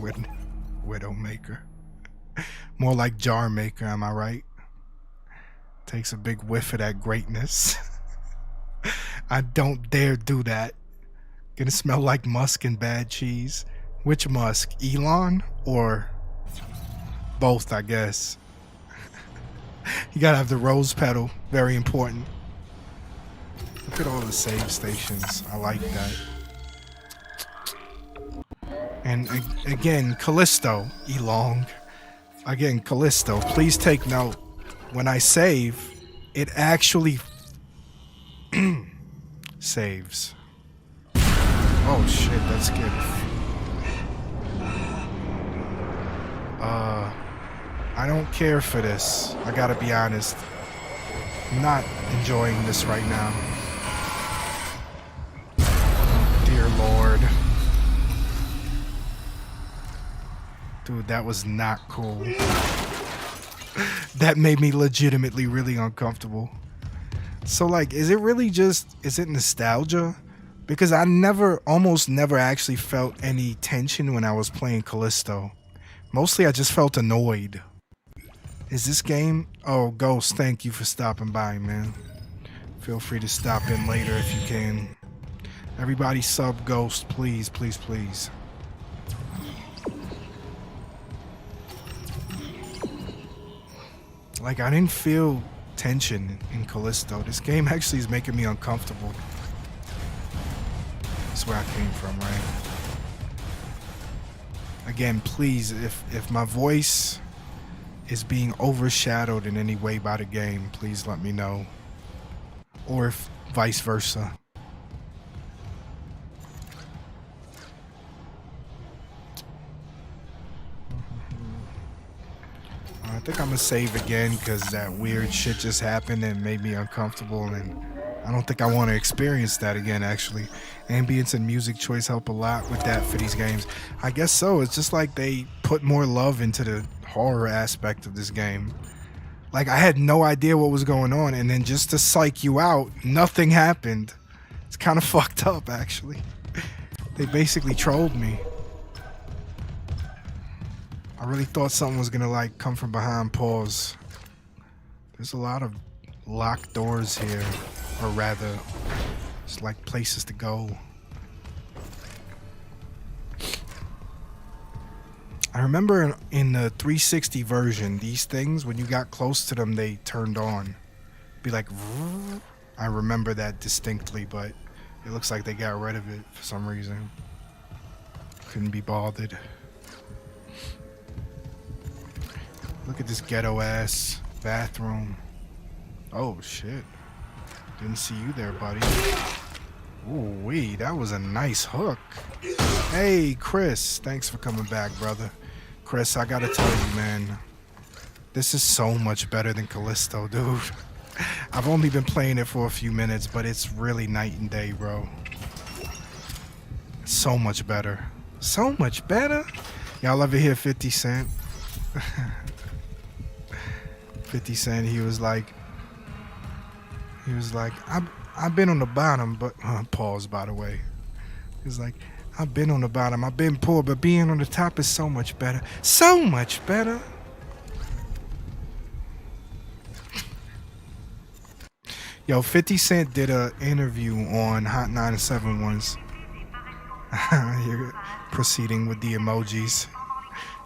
Widowmaker. More like Jar Maker, am I right? Takes a big whiff of that greatness. I don't dare do that. Gonna smell like musk and bad cheese. Which musk? Elon or both, I guess. You gotta have the rose petal. Very important. Look at all the save stations. I like that. And again, Callisto, Elong. Again, Callisto, please take note. When I save, it actually saves. Oh shit, that's good. I don't care for this. I gotta be honest. I'm not enjoying this right now. Dear Lord. Dude, that was not cool. That made me legitimately really uncomfortable. So like, is it really just, is it nostalgia? Because I almost never actually felt any tension when I was playing Callisto. Mostly I just felt annoyed. Is this game? Oh, Ghost, thank you for stopping by, man. Feel free to stop in later if you can. Everybody sub Ghost, please, please, please. Like, I didn't feel tension in Callisto. This game actually is making me uncomfortable. That's where I came from, right? Again, please, if my voice is being overshadowed in any way by the game, please let me know. Or if vice versa. I think I'm gonna save again because that weird shit just happened and made me uncomfortable, and I don't think I want to experience that again, actually. Ambience and music choice help a lot with that for these games. I guess so. It's just like they put more love into the horror aspect of this game. Like, I had no idea what was going on, and then just to psych you out, nothing happened. It's kind of fucked up, actually. They basically trolled me. I really thought something was gonna like come from behind. Pause. There's a lot of locked doors here, or rather, it's like places to go. I remember in the 360 version, these things, when you got close to them, they turned on. Be like, I remember that distinctly, but it looks like they got rid of it for some reason. Couldn't be bothered. Look at this ghetto ass bathroom. Oh shit. Didn't see you there, buddy. Ooh wee, that was a nice hook. Hey Kris, thanks for coming back, brother. Kris, I gotta tell you, man, this is so much better than Callisto, dude. I've only been playing it for a few minutes, but it's really night and day, bro. So much better. So much better. Y'all ever hear 50 Cent? 50 Cent, he was like, I've been on the bottom, but pause, by the way. He was like, I've been on the bottom, I've been poor, but being on the top is so much better. So much better. Yo, 50 Cent did an interview on Hot 97 once. You're proceeding with the emojis.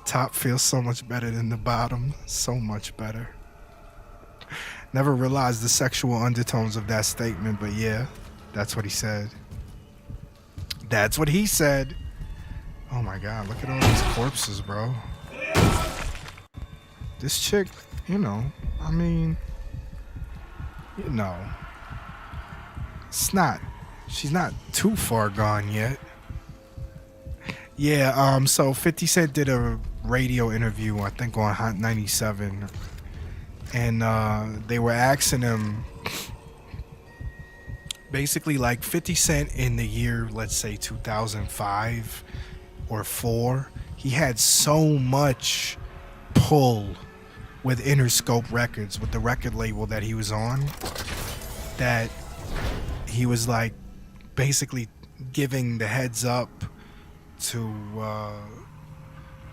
Top feels so much better than the bottom. So much better. Never realized the sexual undertones of that statement, but yeah, that's what he said. That's what he said. Oh my god, look at all these corpses, bro. This chick, you know, I mean, you know, she's not too far gone yet. Yeah, so 50 Cent did a radio interview, I think on Hot 97, and they were asking him, basically like 50 Cent in the year, let's say 2005 or 4, he had so much pull with Interscope Records, with the record label that he was on, that he was like basically giving the heads up to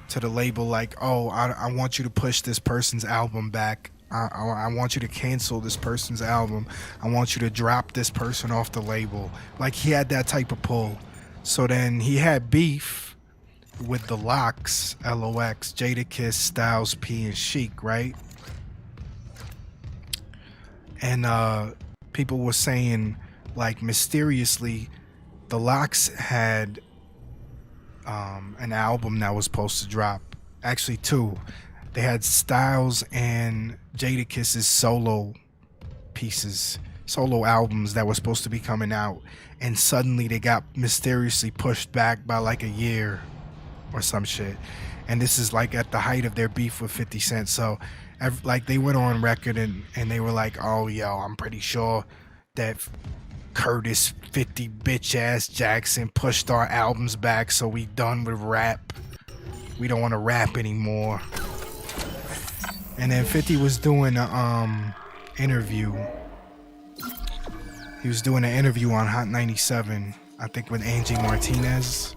the label, like, oh, I want you to push this person's album back. I want you to cancel this person's album. I want you to drop this person off the label. Like, he had that type of pull. So then he had beef with the Locks, LOX, Jadakiss, Styles P, and Chic, right? And people were saying, like, mysteriously, the Locks had an album that was supposed to drop. Actually, 2. They had Styles and Jadakiss's solo pieces, solo albums that were supposed to be coming out, and suddenly they got mysteriously pushed back by like a year or some shit. And this is like at the height of their beef with 50 Cent. So like they went on record and they were like, oh yo, I'm pretty sure that Curtis 50 bitch ass Jackson pushed our albums back, so we done with rap. We don't want to rap anymore. And then 50 was doing a interview. He was doing an interview on Hot 97, I think with Angie Martinez.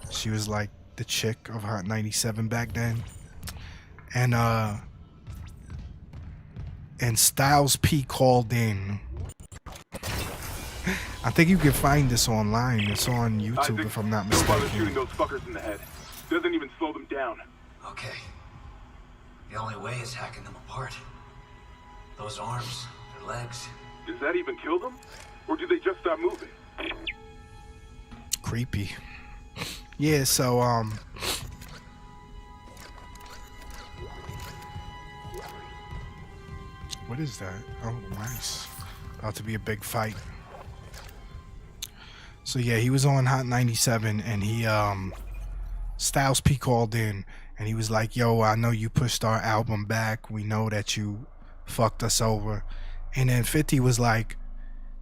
She was like the chick of Hot 97 back then. And Styles P called in. I think you can find this online. It's on YouTube if I'm not mistaken. Shooting those fuckers in the head. Doesn't even slow them down. Okay. The only way is hacking them apart. Those arms, their legs. Does that even kill them? Or do they just stop moving? Creepy. Yeah, so what is that? Oh, nice. About to be a big fight. So yeah, he was on Hot 97 and he Styles P called in and he was like, yo, I know you pushed our album back. We know that you fucked us over. And then 50 was like,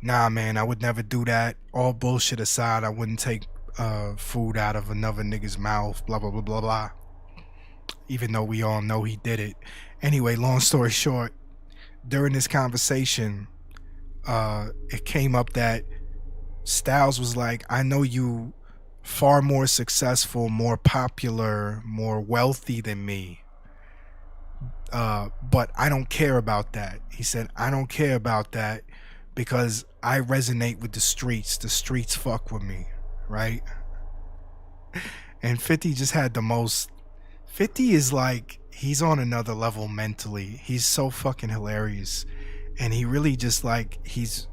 nah, man, I would never do that. All bullshit aside, I wouldn't take food out of another nigga's mouth, blah, blah, blah, blah, blah. Even though we all know he did it. Anyway, long story short, during this conversation, it came up that Styles was like, I know you far more successful, more popular, more wealthy than me. But I don't care about that. He said, I don't care about that because I resonate with the streets. The streets fuck with me, right? And 50 just had the most. 50 is like, he's on another level mentally. He's so fucking hilarious. And he really just like, he's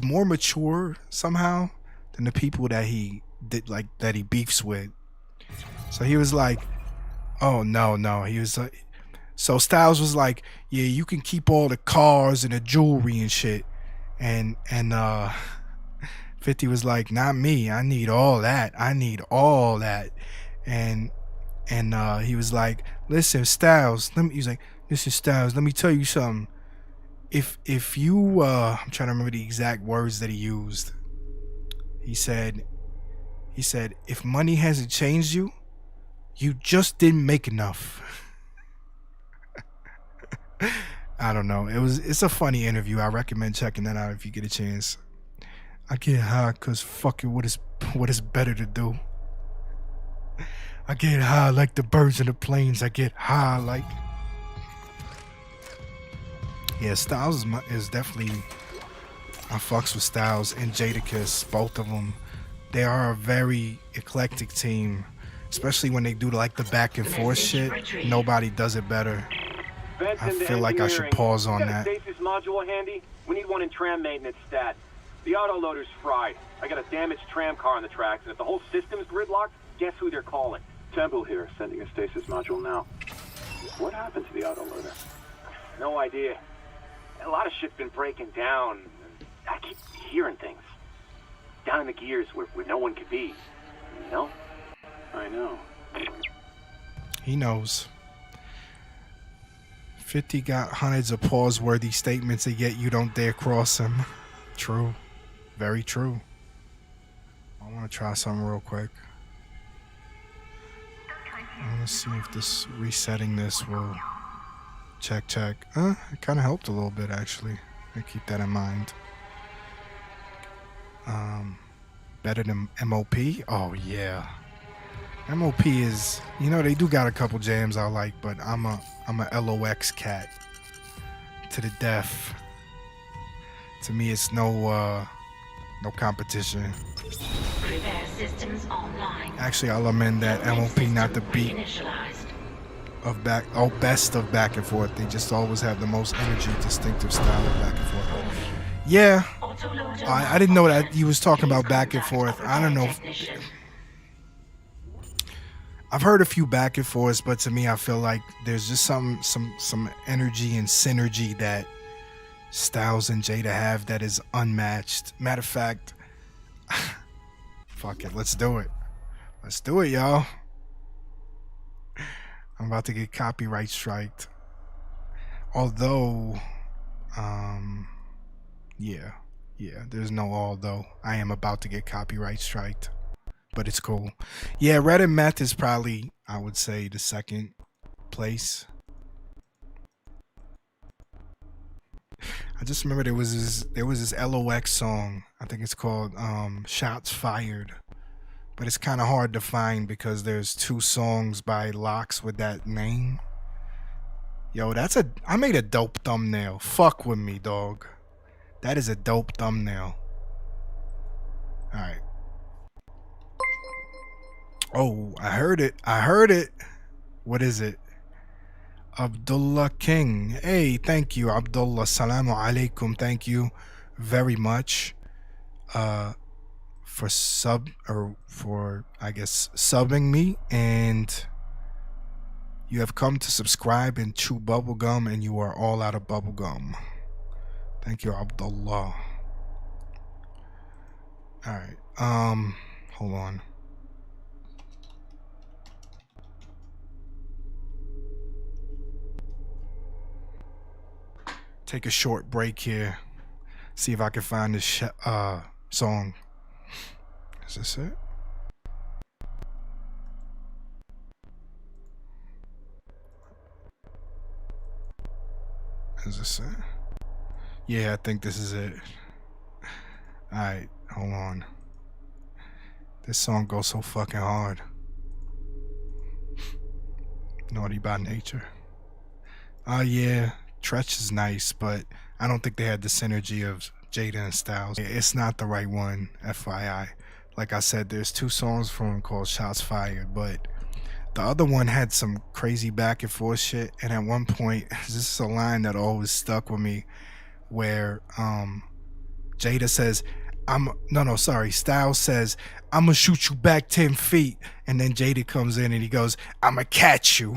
more mature somehow than the people that he did, like, that he beefs with. So he was like, oh no. He was like, so Styles was like, yeah, you can keep all the cars and the jewelry and shit. And 50 was like, not me. I need all that. I need all that. And he was like, listen, Styles, he's like, listen, Styles, let me tell you something. If you I'm trying to remember the exact words that he used. He said, if money hasn't changed you, you just didn't make enough. I don't know. It's a funny interview. I recommend checking that out if you get a chance. I get high cause fucking what is better to do. I get high like the birds in the plains. I get high like. Yeah, Styles is definitely. I fucks with Styles and Jadakiss, both of them. They are a very eclectic team, especially when they do like the back and forth shit. Nobody does it better. I feel like I should pause on that. Stasis module handy? We need one in tram maintenance stat. The autoloader's fried. I got a damaged tram car on the tracks, and if the whole system's gridlocked, guess who they're calling? Temple here, sending a stasis module now. What happened to the autoloader? No idea. A lot of shit's been breaking down. I keep hearing things. Down in the gears where no one could be. You know? I know. He knows. 50 got hundreds of pause-worthy statements, and yet you don't dare cross him. True. Very true. I want to try something real quick. Let's see if this resetting this will check. It kind of helped a little bit, actually. I keep that in mind. Better than MOP? Oh, yeah. MOP is, you know, they do got a couple jams I like, but I'm a LOX cat to the death. To me, it's no competition. Repair systems online. Actually, I'll amend that. MOP not the beat of best of back and forth. They just always have the most energy, distinctive style of back and forth. Yeah, I didn't know that he was talking about back and forth. I don't know. I've heard a few back and forths, but to me, I feel like there's just some energy and synergy that Styles and Jada have that is unmatched. Matter of fact, fuck it, let's do it. Let's do it, y'all. I'm about to get copyright striked. Although, yeah, there's no although. I am about to get copyright striked. But it's cool. Yeah, Red and Meth is probably, I would say, the second place. I just remember there was this LOX song. I think it's called Shots Fired. But it's kind of hard to find because there's 2 songs by Lox with that name. Yo, I made a dope thumbnail. Fuck with me, dog. That is a dope thumbnail. Alright. Oh, I heard it. What is it? Abdullah King. Hey, thank you, Abdullah. Salamu alaikum. Thank you very much for I guess subbing me, and you have come to subscribe and chew bubblegum, and you are all out of bubblegum. Thank you, Abdullah. Alright. Hold on. Take a short break here. See if I can find this song. Is this it? Is this it? Yeah, I think this is it. Alright, hold on. This song goes so fucking hard. Naughty by Nature. Oh yeah, Tretch is nice, but I don't think they had the synergy of Jada and Styles. It's not the right one, FYI. Like I said, there's 2 songs from him called Shots Fired, but the other one had some crazy back and forth shit, and at one point, this is a line that always stuck with me, where Jada says, Styles says, "I'ma shoot you back 10 feet," and then Jada comes in and he goes, "I'ma catch you."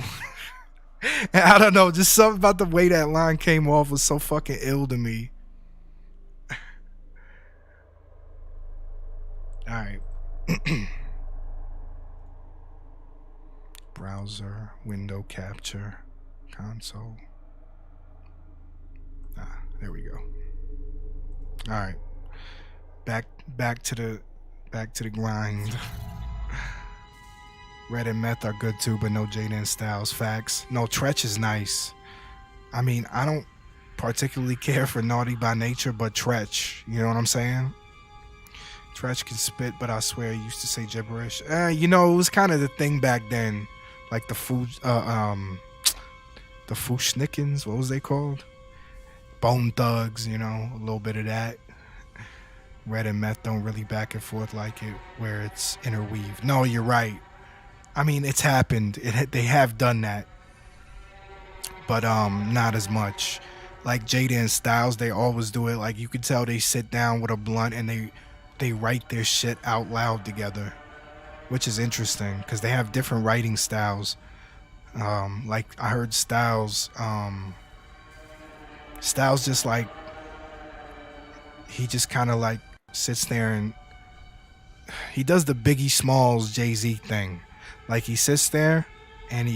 And I don't know, just something about the way that line came off was so fucking ill to me. Alright. Browser, window capture, console. There we go. Alright. Back to the grind. Red and Meth are good too, but no Jada and Styles. Facts. No, Tretch is nice. I mean, I don't particularly care for Naughty by Nature, but Tretch, you know what I'm saying? Tretch can spit, but I swear he used to say gibberish. You know, it was kind of the thing back then, like the Fushnikins, what was they called? Bone Thugs, you know, a little bit of that. Red and Meth don't really back and forth like it, where it's interweave. No, you're right. I mean, it's happened. They have done that, but not as much. Like Jada and Styles, they always do it. Like you could tell they sit down with a blunt and they write their shit out loud together, which is interesting because they have different writing styles. Like I heard Styles just like he just kind of like sits there and he does the Biggie Smalls Jay-Z thing. Like he sits there and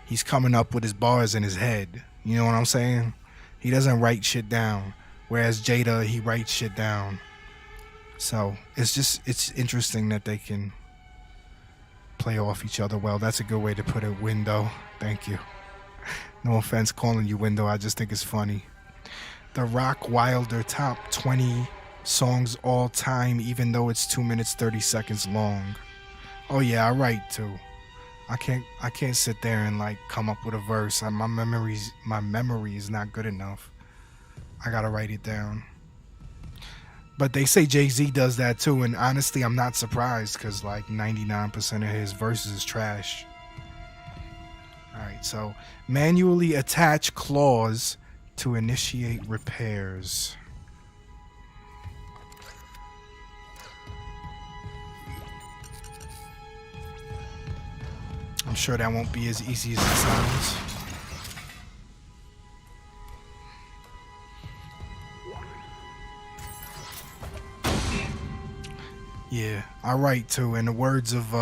he's coming up with his bars in his head. You know what I'm saying? He doesn't write shit down. Whereas Jada, he writes shit down. So it's interesting that they can play off each other well. That's a good way to put it, Window. Thank you. No offense calling you Window. I just think it's funny. The Rock Wilder top 20 songs all time, even though it's 2 minutes 30 seconds long. Oh yeah, I write too. I can't sit there and like come up with a verse. My memory is not good enough. I gotta write it down. But they say Jay-Z does that too, and honestly, I'm not surprised because like 99% of his verses is trash. All right, so manually attach claws to initiate repairs. I'm sure that won't be as easy as it sounds. Yeah, I write too. In the words of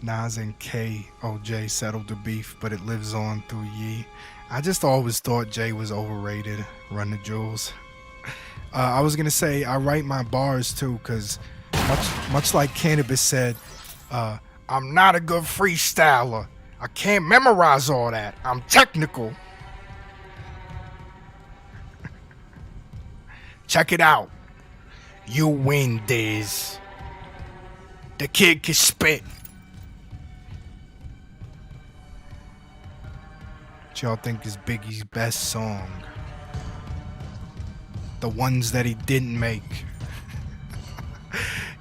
Nas and K.O.J. settled the beef, but it lives on through Ye. I just always thought Jay was overrated. Run the jewels. I was gonna say I write my bars too, cause much like Cannabis said, I'm not a good freestyler. I can't memorize all that. I'm technical. Check it out. You win, Diz. The kid can spit. What y'all think is Biggie's best song? The ones that he didn't make.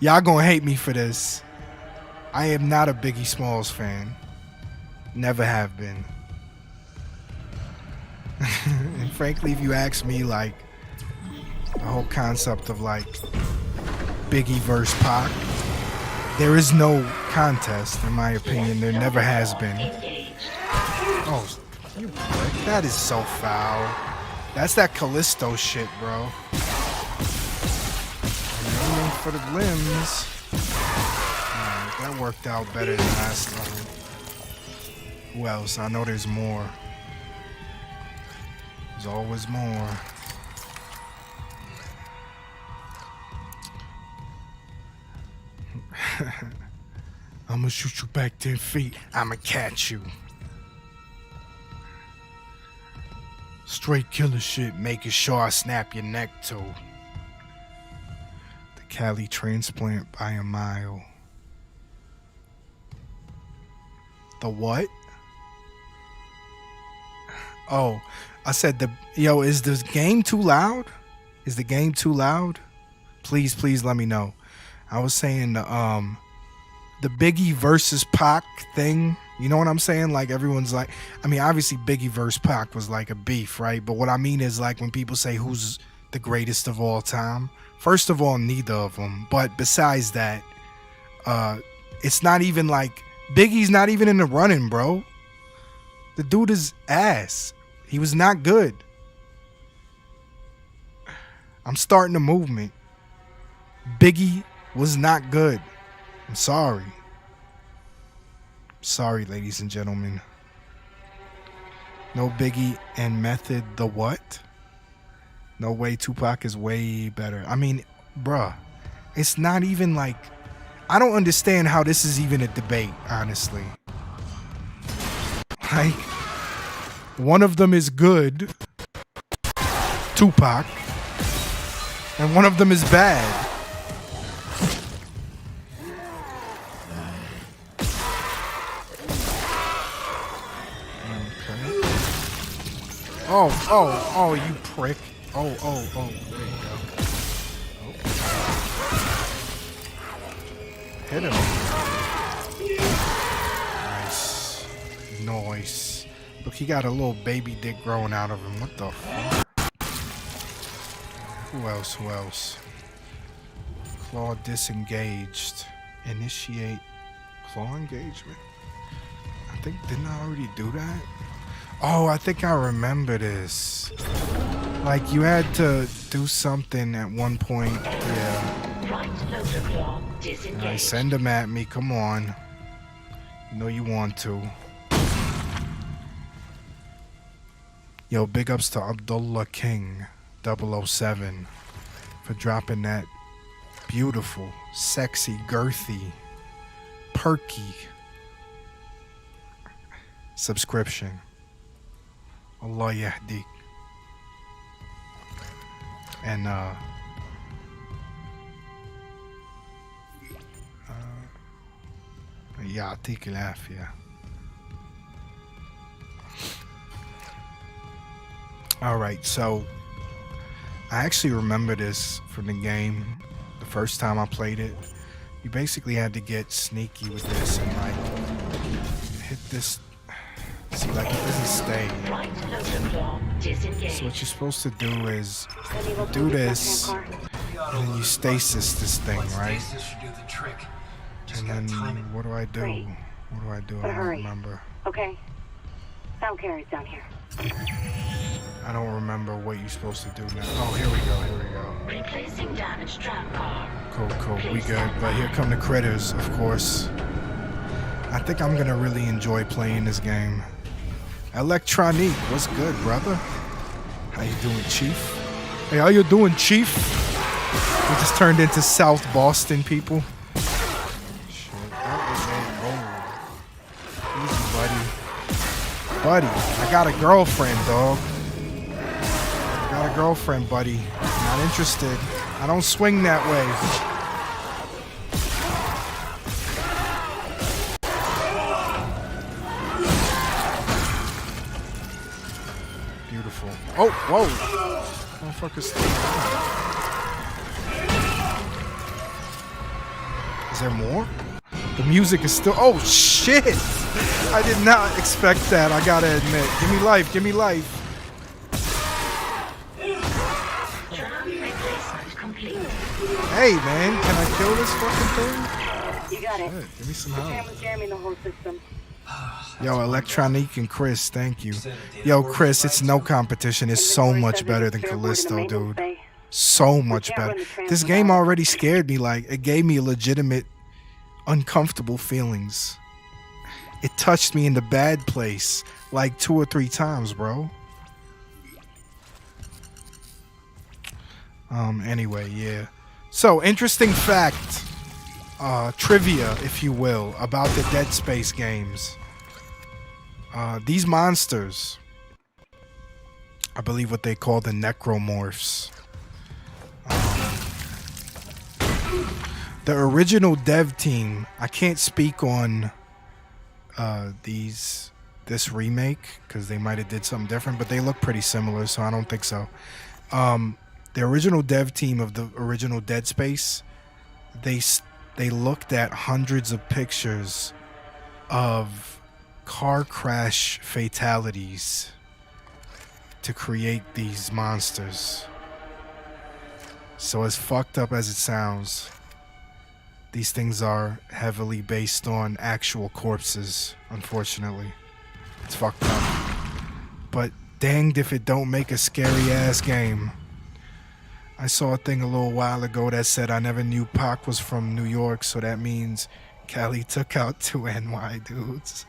Y'all gonna hate me for this. I am not a Biggie Smalls fan. Never have been. And frankly, if you ask me, like, the whole concept of, like, Biggie versus Pac, there is no contest, in my opinion. There never has been. Oh, you prick. That is so foul. That's that Callisto shit, bro. Aiming for the limbs. That worked out better than last time. Who else? I know there's more. There's always more. I'ma shoot you back 10 feet. I'ma catch you. Straight killer shit, making sure I snap your neck too. The Cali transplant by a mile. The what? Oh, I said is this game too loud? Is the game too loud? Please let me know. I was saying the Biggie versus Pac thing. You know what I'm saying? Like everyone's like, I mean, obviously Biggie versus Pac was like a beef, right? But what I mean is like when people say who's the greatest of all time. First of all, neither of them. But besides that, it's not even like Biggie's not even in the running, bro. The dude is ass. He was not good. I'm starting a movement. Biggie was not good. I'm sorry. Sorry, ladies and gentlemen. No Biggie and Method the what? No way, Tupac is way better. I mean, bruh, it's not even like, I don't understand how this is even a debate, honestly. Like, one of them is good, Tupac, and one of them is bad. Oh, you prick. Oh, there you go. Hit him. Nice. Look, he got a little baby dick growing out of him. What the fuck? Who else? Claw disengaged. Initiate claw engagement. I think, didn't I already do that? Oh, I think I remember this. Like, you had to do something at one point. Yeah. Alright, send them at me. Come on. You know you want to. Yo, big ups to Abdullah King 007 for dropping that beautiful, sexy, girthy, perky subscription. Allah yahdik. And يعطيك العافية. Alright, so I actually remember this from the game the first time I played it. You basically had to get sneaky with this and like hit this. See, like it doesn't stay. So what you're supposed to do is do this, and then you stasis this thing, right? And then what do I do? I don't remember. Okay. Sound carries down here. I don't remember what you're supposed to do now. Oh, here we go. Replacing damaged tram car. Cool. We good. But here come the critters, of course. I think I'm gonna really enjoy playing this game. Electronique, what's good, brother? How you doing, Chief? Hey, how you doing, Chief? We just turned into South Boston people. Shit, that was easy, buddy. I got a girlfriend, dog. Buddy. Not interested. I don't swing that way. Oh, whoa. Motherfucker's still down. Is there more? The music is still... Oh, shit! I did not expect that, I gotta admit. Give me life. Hey, man, can I kill this fucking thing? You got it. Shit, give me some help. Was jamming the whole system. Yo, Electronique and Kris, thank you. Yo, Kris, it's no competition. It's so much better than Callisto, dude. So much better. This game already scared me. Like, it gave me legitimate, uncomfortable feelings. It touched me in the bad place like 2 or 3 times, bro. Anyway, yeah. So, interesting fact, trivia, if you will, about the Dead Space games. These monsters, I believe what they call the necromorphs, The original dev team, I can't speak on this remake because they might have did something different, but they look pretty similar, so I don't think so. The original dev team of the original Dead Space, they looked at hundreds of pictures of car crash fatalities to create these monsters. So as fucked up as it sounds, these things are heavily based on actual corpses, unfortunately. It's fucked up. But danged if it don't make a scary ass game. I saw a thing a little while ago that said I never knew Pac was from New York, so that means Kelly took out 2 NY dudes.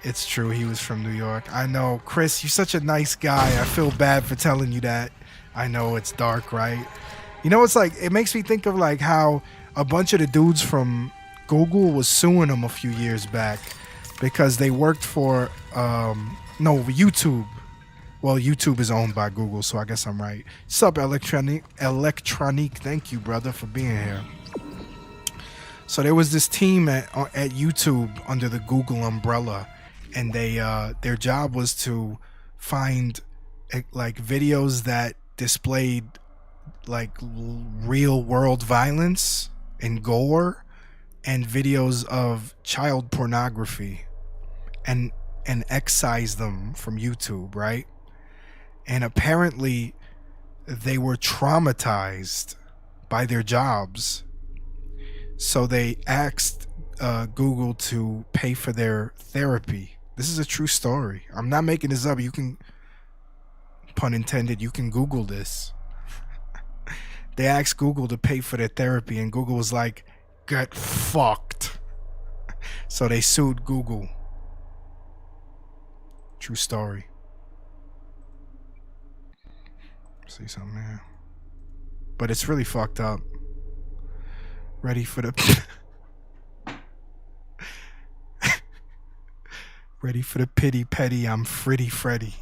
It's true, he was from New York. I know. Kris, you're such a nice guy. I feel bad for telling you that. I know it's dark, right? You know, it's like, it makes me think of like how a bunch of the dudes from Google was suing them a few years back because they worked for, YouTube. Well, YouTube is owned by Google, so I guess I'm right. Sup, Electronic? Thank you, brother, for being here. So there was this team at YouTube under the Google umbrella, and they their job was to find like videos that displayed like real world violence and gore and videos of child pornography and excise them from YouTube, right? And apparently they were traumatized by their jobs. So they asked Google to pay for their therapy. This is a true story. I'm not making this up. You can, pun intended, you can Google this. They asked Google to pay for their therapy, and Google was like, get fucked. So they sued Google. True story. See something here. But it's really fucked up. Ready for the ready for the pity petty. I'm Freddy Freddy.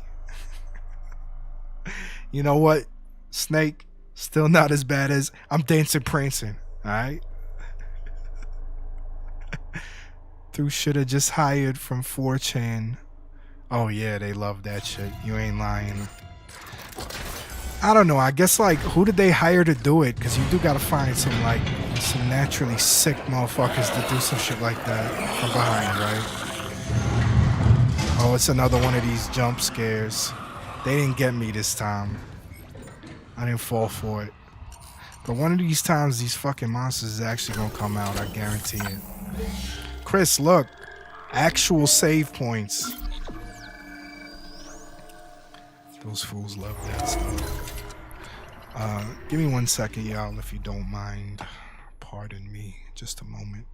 You know what, Snake? Still not as bad as I'm Dancing Prancing. Alright? Through shoulda just hired from 4chan. Oh yeah, they love that shit. You ain't lying. I don't know. I guess like who did they hire to do it? Because you do gotta find some naturally sick motherfuckers to do some shit like that from behind, right? Oh, it's another one of these jump scares. They didn't get me this time. I didn't fall for it. But one of these times, these fucking monsters is actually gonna come out. I guarantee it. Kris, look. Actual save points. Those fools love that stuff. Give me 1 second, y'all, if you don't mind. Pardon me. Just a moment.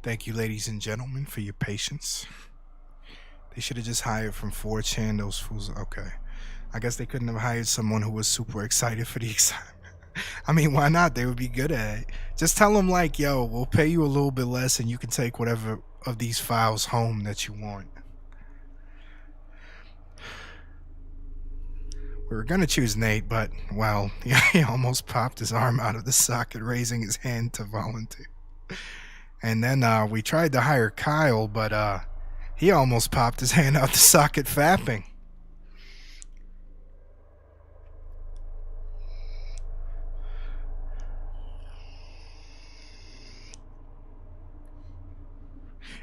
Thank you, ladies and gentlemen, for your patience. They should have just hired from 4chan, those fools. Okay. I guess they couldn't have hired someone who was super excited for the excitement. I mean, why not? They would be good at it. Just tell them, like, yo, we'll pay you a little bit less and you can take whatever of these files home that you want. We were going to choose Nate, but, well, he almost popped his arm out of the socket, raising his hand to volunteer. And then we tried to hire Kyle, but he almost popped his hand out the socket fapping.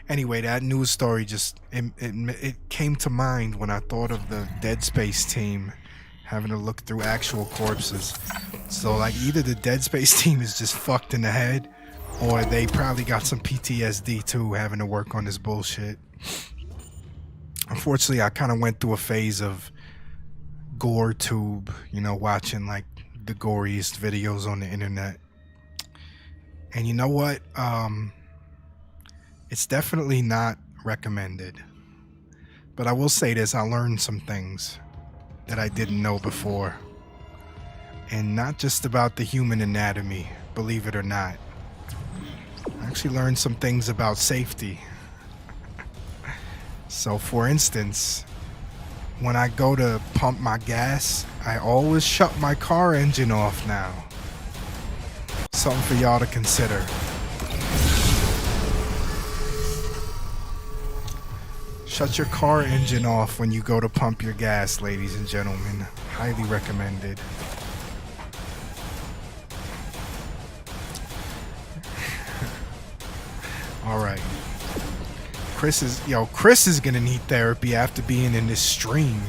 Anyway, that news story just it came to mind when I thought of the Dead Space team having to look through actual corpses. So like either the Dead Space team is just fucked in the head, or they probably got some PTSD too, having to work on this bullshit. Unfortunately, I kind of went through a phase of gore tube, you know, watching like the goriest videos on the internet. And you know what? It's definitely not recommended. But I will say this, I learned some things that I didn't know before. And not just about the human anatomy, believe it or not. I actually learned some things about safety. So for instance, when I go to pump my gas, I always shut my car engine off now. Something for y'all to consider. Shut your car engine off when you go to pump your gas, ladies and gentlemen. Highly recommended. All right. Kris is gonna need therapy after being in this stream.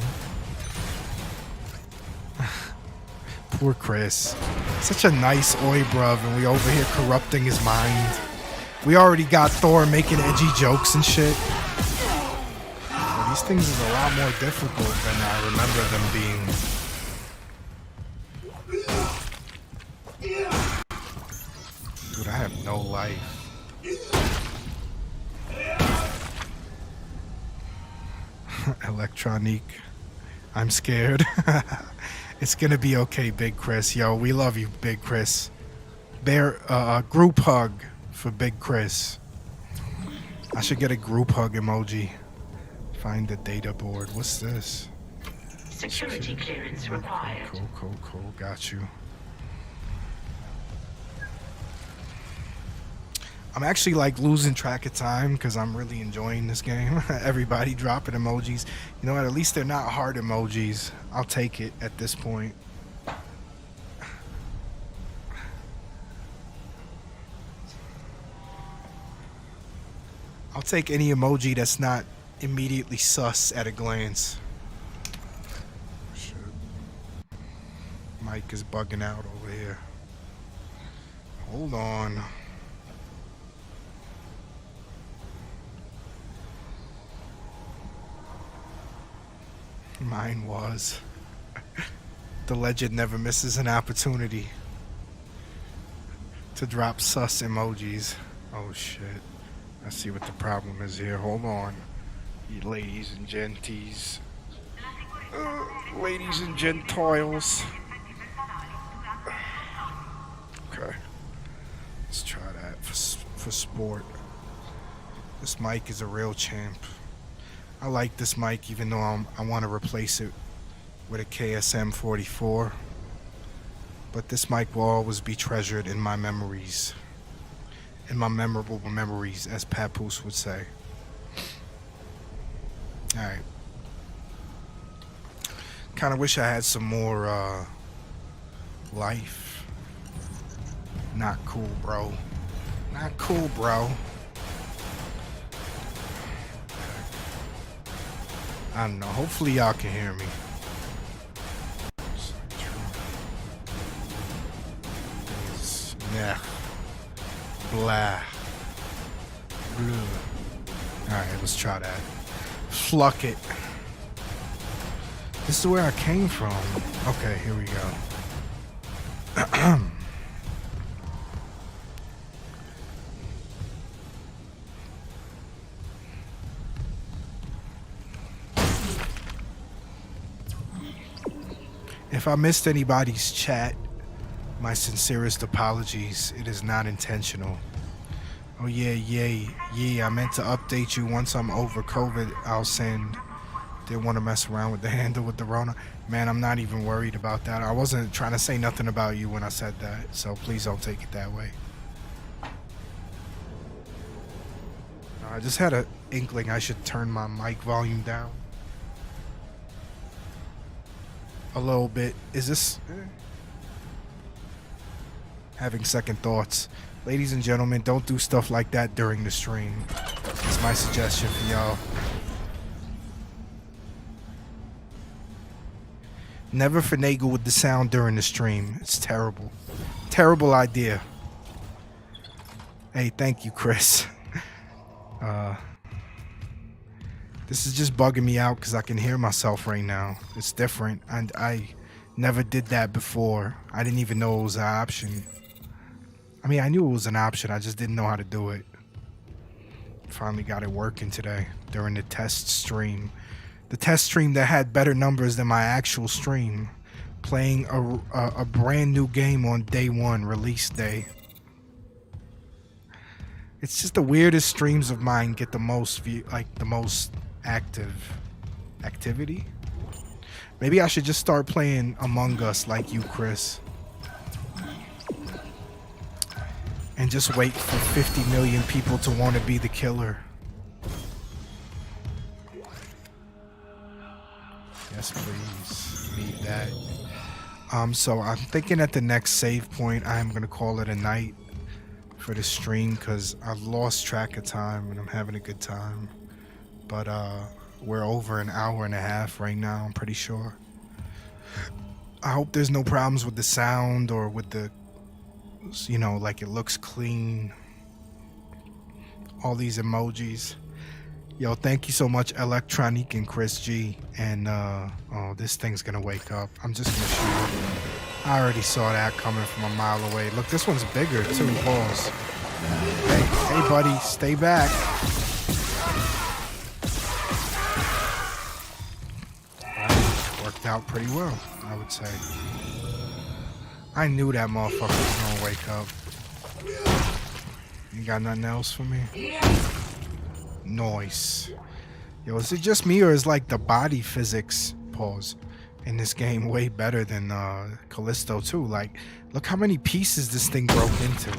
Poor Kris. Such a nice oi bruv, and we over here corrupting his mind. We already got Thor making edgy jokes and shit. But these things is a lot more difficult than I remember them being. Dude, I have no life. Electronique. I'm scared. It's gonna be okay, Big Kris. Yo, we love you, Big Kris. Group hug for Big Kris. I should get a group hug emoji. Find the data board. What's this? Security clearance required. Cool. Got you. I'm actually like losing track of time because I'm really enjoying this game. Everybody dropping emojis. You know what? At least they're not hard emojis. I'll take it at this point. I'll take any emoji that's not immediately sus at a glance. Shit. Mike is bugging out over here. Hold on. Mine was. The legend never misses an opportunity to drop sus emojis. Oh shit. I see what the problem is here. Hold on. You ladies and genties. Ladies and gentiles. Okay. Let's try that for sport. This mic is a real champ. I like this mic even though I want to replace it with a KSM 44. But this mic will always be treasured in my memories. In my memorable memories, as Papoose would say. Alright. Kind of wish I had some more life. Not cool, bro. Not cool, bro. I don't know. Hopefully y'all can hear me. Nah. Blah. Blue. Alright, let's try that. Fluck it. This is where I came from. Okay, here we go. If I missed anybody's chat, my sincerest apologies. It is not intentional. Oh yeah, I meant to update you once I'm over COVID. I'll send. Didn't want to mess around with the handle with the Rona. Man, I'm not even worried about that. I wasn't trying to say nothing about you when I said that, so please don't take it that way. I just had an inkling I should turn my mic volume down a little bit. Is this... Having second thoughts. Ladies and gentlemen, don't do stuff like that during the stream. It's my suggestion for y'all. Never finagle with the sound during the stream. It's terrible. Terrible idea. Hey, thank you, Kris. This is just bugging me out because I can hear myself right now. It's different. And I never did that before. I didn't even know it was an option. I mean, I knew it was an option. I just didn't know how to do it. Finally got it working today during the test stream. The test stream that had better numbers than my actual stream. Playing a brand new game on day one, release day. It's just the weirdest streams of mine get the most view, like the most activity. Maybe I should just start playing Among Us like you, Kris. And just wait for 50 million people to want to be the killer. Yes, please. Need that. So I'm thinking at the next save point, I'm gonna call it a night for the stream because I've lost track of time and I'm having a good time. But we're over an hour and a half right now, I'm pretty sure. I hope there's no problems with the sound or with the, you know, like it looks clean. All these emojis. Yo, thank you so much, Electronique and Kris G. And, oh, this thing's gonna wake up. I'm just gonna shoot it. I already saw that coming from a mile away. Look, this one's bigger, too. Pause. Hey, buddy, stay back. Worked out pretty well, I would say. I knew that motherfucker was gonna wake up. You got nothing else for me? Nice. Yo, is it just me or is like the body physics, pause, in this game way better than Callisto 2? Like, look how many pieces this thing broke into.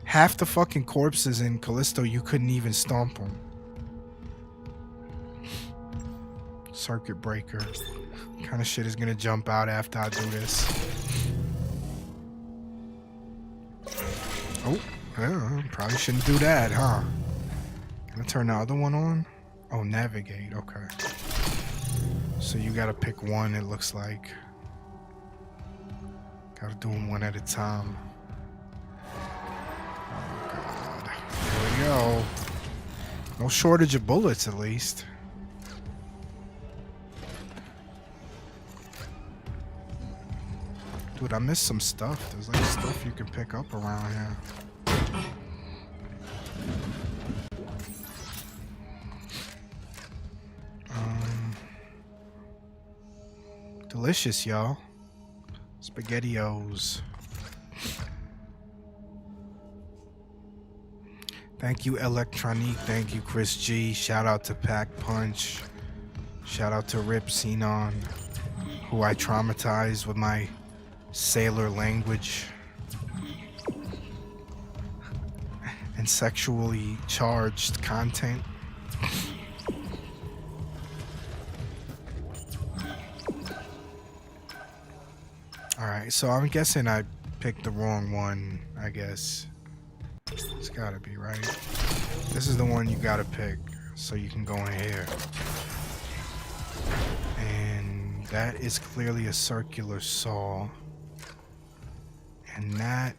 Half the fucking corpses in Callisto, you couldn't even stomp them. Circuit breaker. What kind of shit is gonna jump out after I do this? Oh, yeah, probably shouldn't do that, huh? Can I turn the other one on? Oh, navigate, okay. So you gotta pick one, it looks like. Gotta do them one at a time. Oh, God. Here we go. No shortage of bullets, at least. Dude, I missed some stuff. There's like stuff you can pick up around here. Delicious, y'all. SpaghettiOs. Thank you, Electronique. Thank you, Kris G. Shout out to Pack Punch. Shout out to Rip Xenon, who I traumatized with my sailor language and sexually charged content. Alright, so I'm guessing I picked the wrong one, I guess. It's gotta be, right? This is the one you gotta pick, so you can go in here. And that is clearly a circular saw. And that...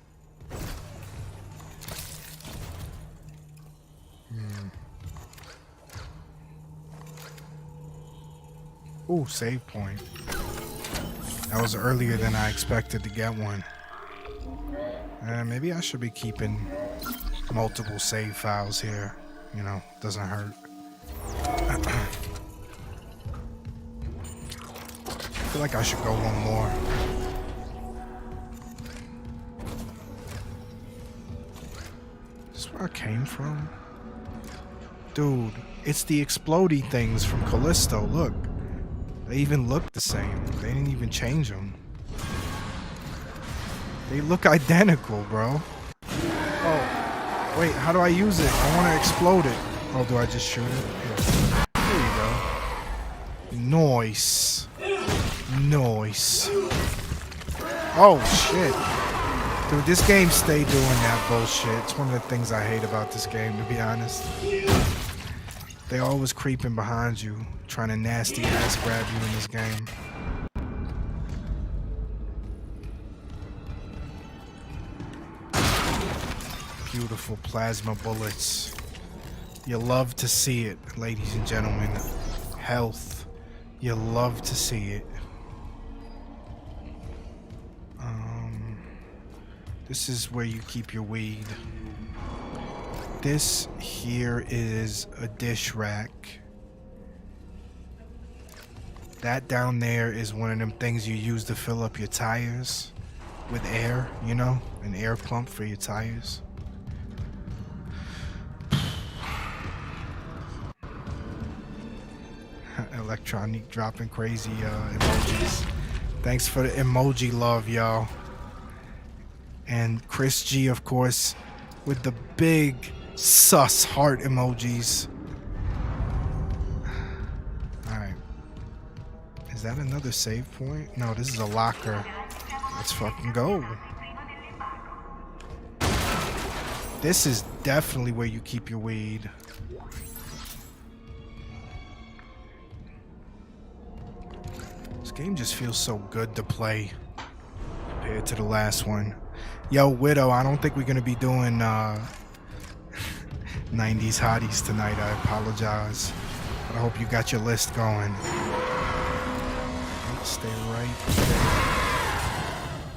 Ooh, save point. That was earlier than I expected to get one. Maybe I should be keeping multiple save files here. You know, doesn't hurt. I feel like I should go one more. Is this where I came from? Dude, it's the explodey things from Callisto, look. They even look the same. They didn't even change them. They look identical, bro. Oh, wait, how do I use it? I want to explode it. Oh, do I just shoot it? Yeah. There you go. Nice. Nice. Oh, shit. Dude, this game stay doing that bullshit. It's one of the things I hate about this game, to be honest. They always creeping behind you, trying to nasty ass grab you in this game. Beautiful plasma bullets. You love to see it, ladies and gentlemen. Health. You love to see it. This is where you keep your weed. This here is a dish rack. That down there is one of them things you use to fill up your tires with air, you know? An air pump for your tires. Electronic dropping crazy emojis. Thanks for the emoji love, y'all. And Kris G, of course, with the big sus heart emojis. Alright. Is that another save point? No, this is a locker. Let's fucking go. This is definitely where you keep your weed. This game just feels so good to play compared to the last one. Yo, Widow, I don't think we're going to be doing 90s hotties tonight. I apologize. But I hope you got your list going. Stay right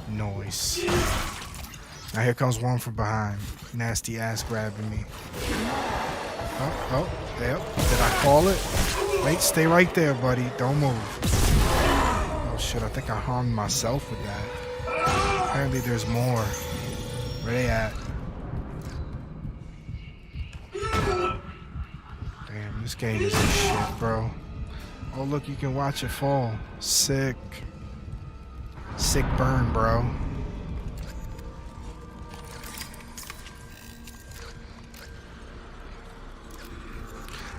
there. Noise. Now here comes one from behind. Nasty ass grabbing me. Oh, yep. Did I call it? Wait, stay right there, buddy. Don't move. Oh shit, I think I harmed myself with that. Apparently there's more. Where they at? Damn, this game is a shit, bro. Oh look, you can watch it fall. Sick. Sick burn, bro.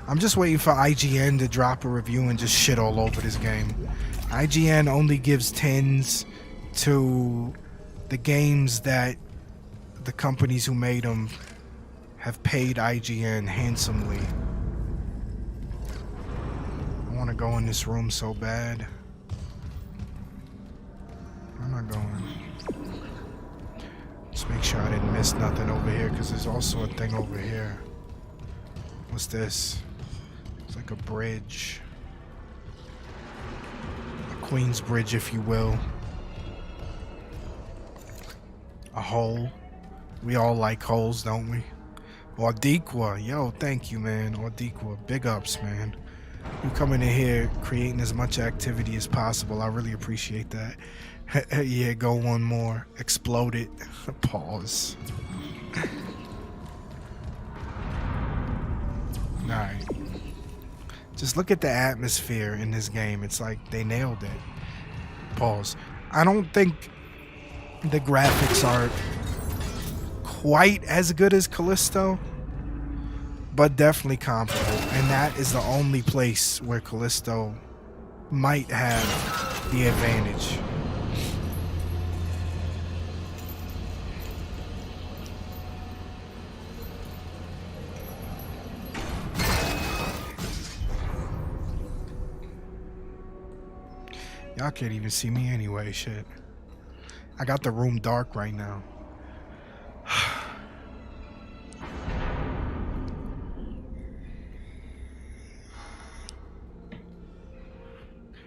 I'm just waiting for IGN to drop a review and just shit all over this game. IGN only gives 10s to the games that the companies who made them have paid IGN handsomely. I want to go in this room so bad. I'm not going. Just make sure I didn't miss nothing over here, because there's also a thing over here. What's this? It's like a bridge. A Queen's Bridge, if you will. A hole. We all like holes, don't we? Audiqua, yo, thank you, man. Audiqua, big ups, man. You coming in here creating as much activity as possible. I really appreciate that. Yeah, go one more. Explode it. Pause. Alright. Just look at the atmosphere in this game. It's like they nailed it. Pause. I don't think the graphics are quite as good as Callisto, but definitely comparable. And that is the only place where Callisto might have the advantage. Y'all can't even see me anyway, shit. I got the room dark right now.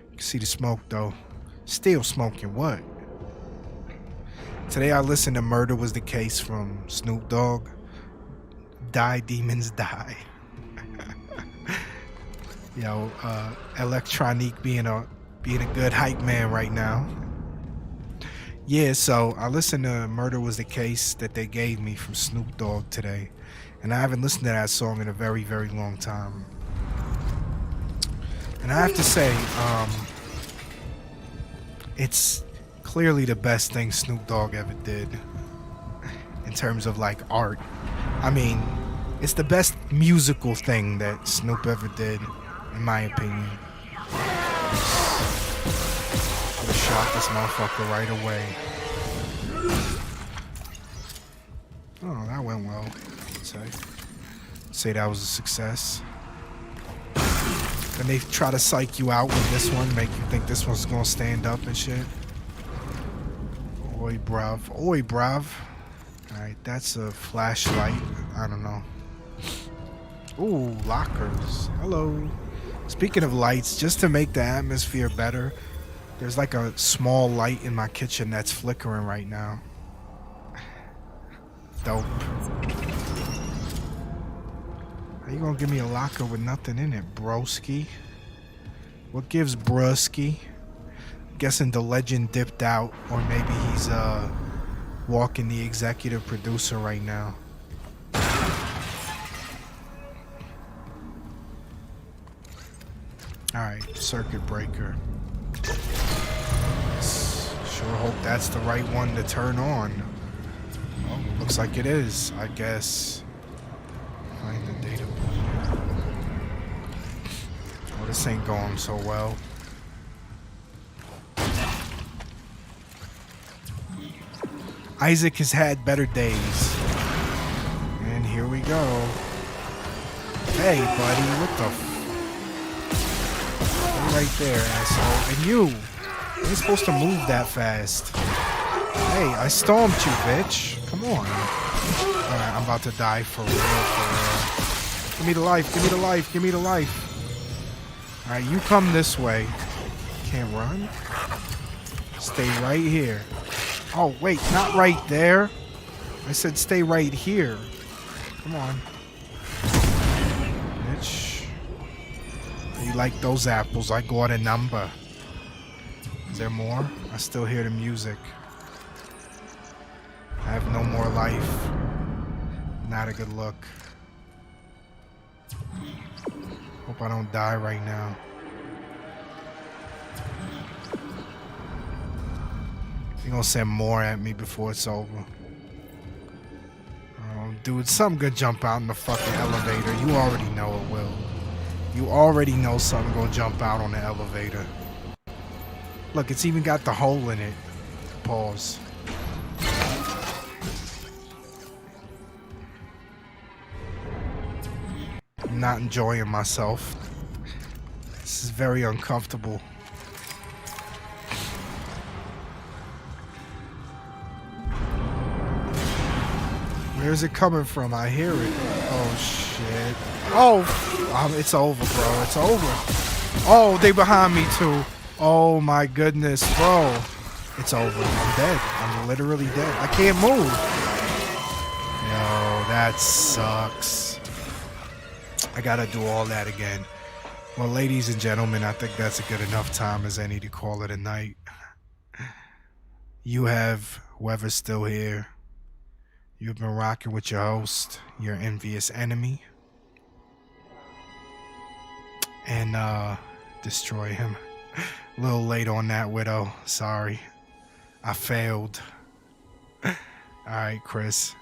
You can see the smoke though. Still smoking, what? Today I listened to Murder Was the Case from Snoop Dogg. Die Demons Die. Yo, Electronique being a good hype man right now. Yeah, so I listened to Murder Was the Case that they gave me from Snoop Dogg today. And I haven't listened to that song in a very, very long time. And I have to say, it's clearly the best thing Snoop Dogg ever did in terms of like art. I mean, it's the best musical thing that Snoop ever did, in my opinion. Could've shot this motherfucker right away. Oh, that went well. Say that was a success. Then they try to psych you out with this one, make you think this one's gonna stand up and shit. Oi, bruv. Oi, bruv. Alright, that's a flashlight. I don't know. Ooh, lockers. Hello. Speaking of lights, just to make the atmosphere better, there's like a small light in my kitchen that's flickering right now. Dope. How you gonna give me a locker with nothing in it, broski? What gives broski? Guessing the legend dipped out, or maybe he's walking the executive producer right now. Alright, circuit breaker. Sure hope that's the right one to turn on. Well, looks like it is, I guess. Find the data point. Oh, this ain't going so well. Isaac has had better days. And here we go. Hey, buddy, what the Stay right there, asshole. And you ain't supposed to move that fast. Hey, I stormed you, bitch. Come on. Alright, I'm about to die for real, for real. Give me the life, give me the life, give me the life. Alright, you come this way. Can't run? Stay right here. Oh, wait, not right there. I said stay right here. Come on. Bitch. You like those apples? I got a number. Is there more? I still hear the music. I have no more life. Not a good look. Hope I don't die right now. You're gonna send more at me before it's over. Oh, dude, something good jump out in the fucking elevator. You already know it will. You already know something gonna jump out on the elevator. Look, it's even got the hole in it. Pause. I'm not enjoying myself. This is very uncomfortable. Where's it coming from? I hear it. Oh, shit. Oh, it's over, bro. It's over. Oh, they behind me, too. Oh, my goodness, bro. It's over. I'm dead. I'm literally dead. I can't move. Yo, that sucks. I gotta do all that again. Well, ladies and gentlemen, I think that's a good enough time as any to call it a night. You have, whoever's still here, you've been rocking with your host, your envious enemy. And, destroy him. A little late on that, Widow. Sorry. I failed. Alright, Kris.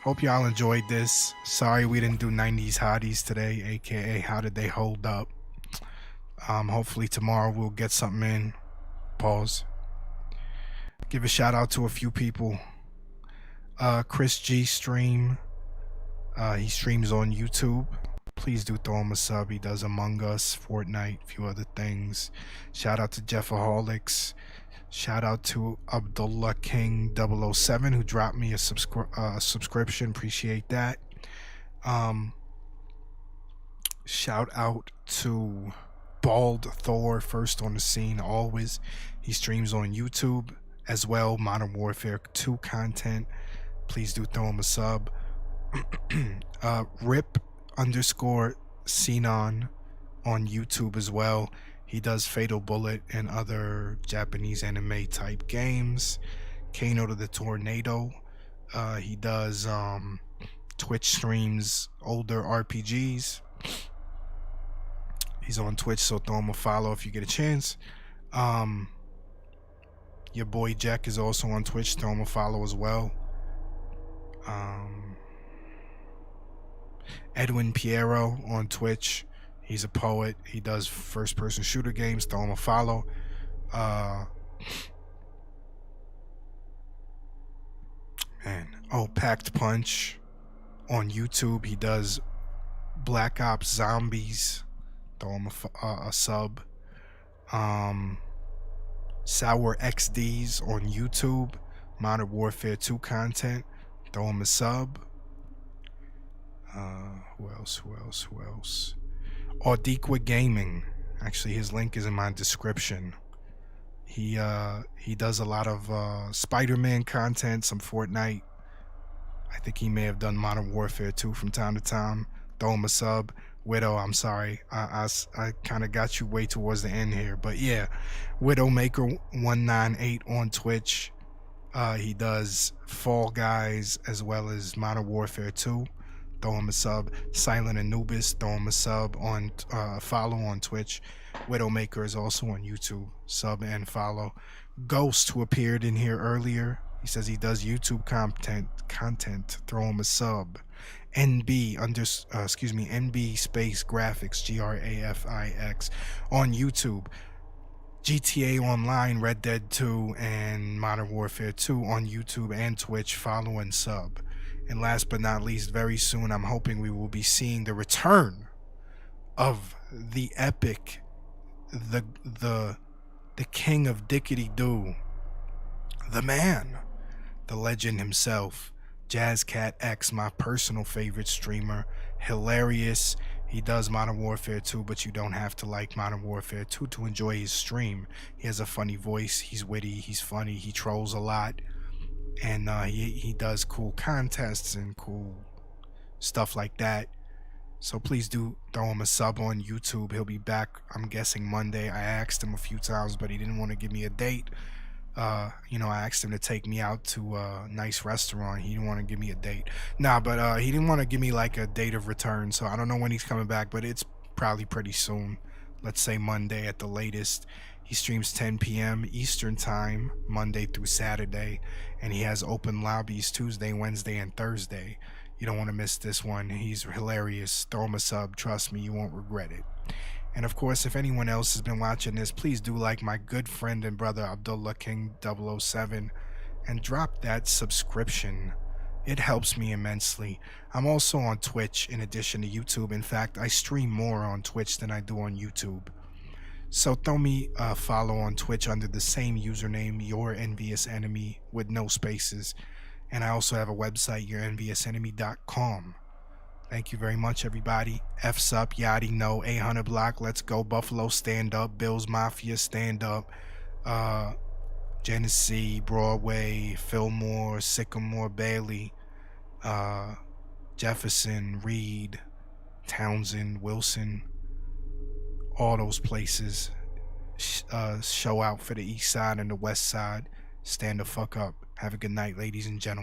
Hope y'all enjoyed this. Sorry we didn't do 90s hotties today, aka how did they hold up. Hopefully tomorrow we'll get something in. Pause. Give a shout out to a few people. Kris G stream. He streams on YouTube. Please do throw him a sub. He does Among Us, Fortnite, a few other things. Shout out to Jeffaholics. Shout out to Abdullah King 007 who dropped me a subscription. Appreciate that. Shout out to BaldThor, first on the scene always. He streams on YouTube as well. Modern Warfare 2 content. Please do throw him a sub. Rip_Sinon on YouTube as well. He does Fatal Bullet and other Japanese anime type games. Kano to the Tornado. He does Twitch streams older RPGs. He's on Twitch, so throw him a follow if you get a chance. Your boy Jack is also on Twitch. Throw him a follow as well. Edwin Piero on Twitch. He's a poet. He does first-person shooter games. Throw him a follow. Packed Punch on YouTube. He does Black Ops Zombies Throw him a sub. Sour XDs on YouTube, Modern Warfare 2 content. Throw him a sub. Who else? Audiqua Gaming. Actually, his link is in my description. He does a lot of Spider-Man content, some Fortnite. I think he may have done Modern Warfare 2 from time to time. Throw him a sub. Widow, I'm sorry. I kind of got you way towards the end here. But yeah, Widowmaker198 on Twitch. He does Fall Guys as well as Modern Warfare 2. Throw him a sub. Silent Anubis, throw him a sub on follow on Twitch. Widowmaker is also on YouTube. Sub and follow. Ghost, who appeared in here earlier, he says he does YouTube content. Throw him a sub. NB space graphics, Grafix on YouTube. GTA Online, Red Dead 2, and Modern Warfare 2 on YouTube and Twitch. Follow and sub. And last but not least, very soon I'm hoping we will be seeing the return of the epic, the king of dickety-doo, the man, the legend himself, JazCatX, my personal favorite streamer. Hilarious. He does Modern Warfare 2, but you don't have to like Modern Warfare 2 to enjoy his stream. He has a funny voice, he's witty, he's funny, he trolls a lot, and he does cool contests and cool stuff like that. So please do throw him a sub on YouTube. He'll be back, I'm guessing, Monday. I asked him a few times, but he didn't want to give me a date. I asked him to take me out to a nice restaurant. He didn't want to give me a date. But he didn't want to give me like a date of return. So I don't know when he's coming back, but it's probably pretty soon. Let's say Monday at the latest. He streams 10 p.m. Eastern time, Monday through Saturday. And he has open lobbies Tuesday, Wednesday, and Thursday. You don't want to miss this one. He's hilarious. Throw him a sub. Trust me, you won't regret it. And of course, if anyone else has been watching this, please do like my good friend and brother Abdullah King 007 and drop that subscription. It helps me immensely. I'm also on Twitch in addition to YouTube. In fact, I stream more on Twitch than I do on YouTube. So throw me a follow on Twitch under the same username, Your Envious Enemy, with no spaces. And I also have a website, yourenviousenemy.com. Thank you very much, everybody. F's up, Yachty, no, 800 block, let's go. Buffalo, stand up. Bills Mafia, stand up. Genesee, Broadway, Fillmore, Sycamore, Bailey, Jefferson, Reed, Townsend, Wilson, all those places. Show out for the east side and the west side. Stand the fuck up. Have a good night, ladies and gentlemen.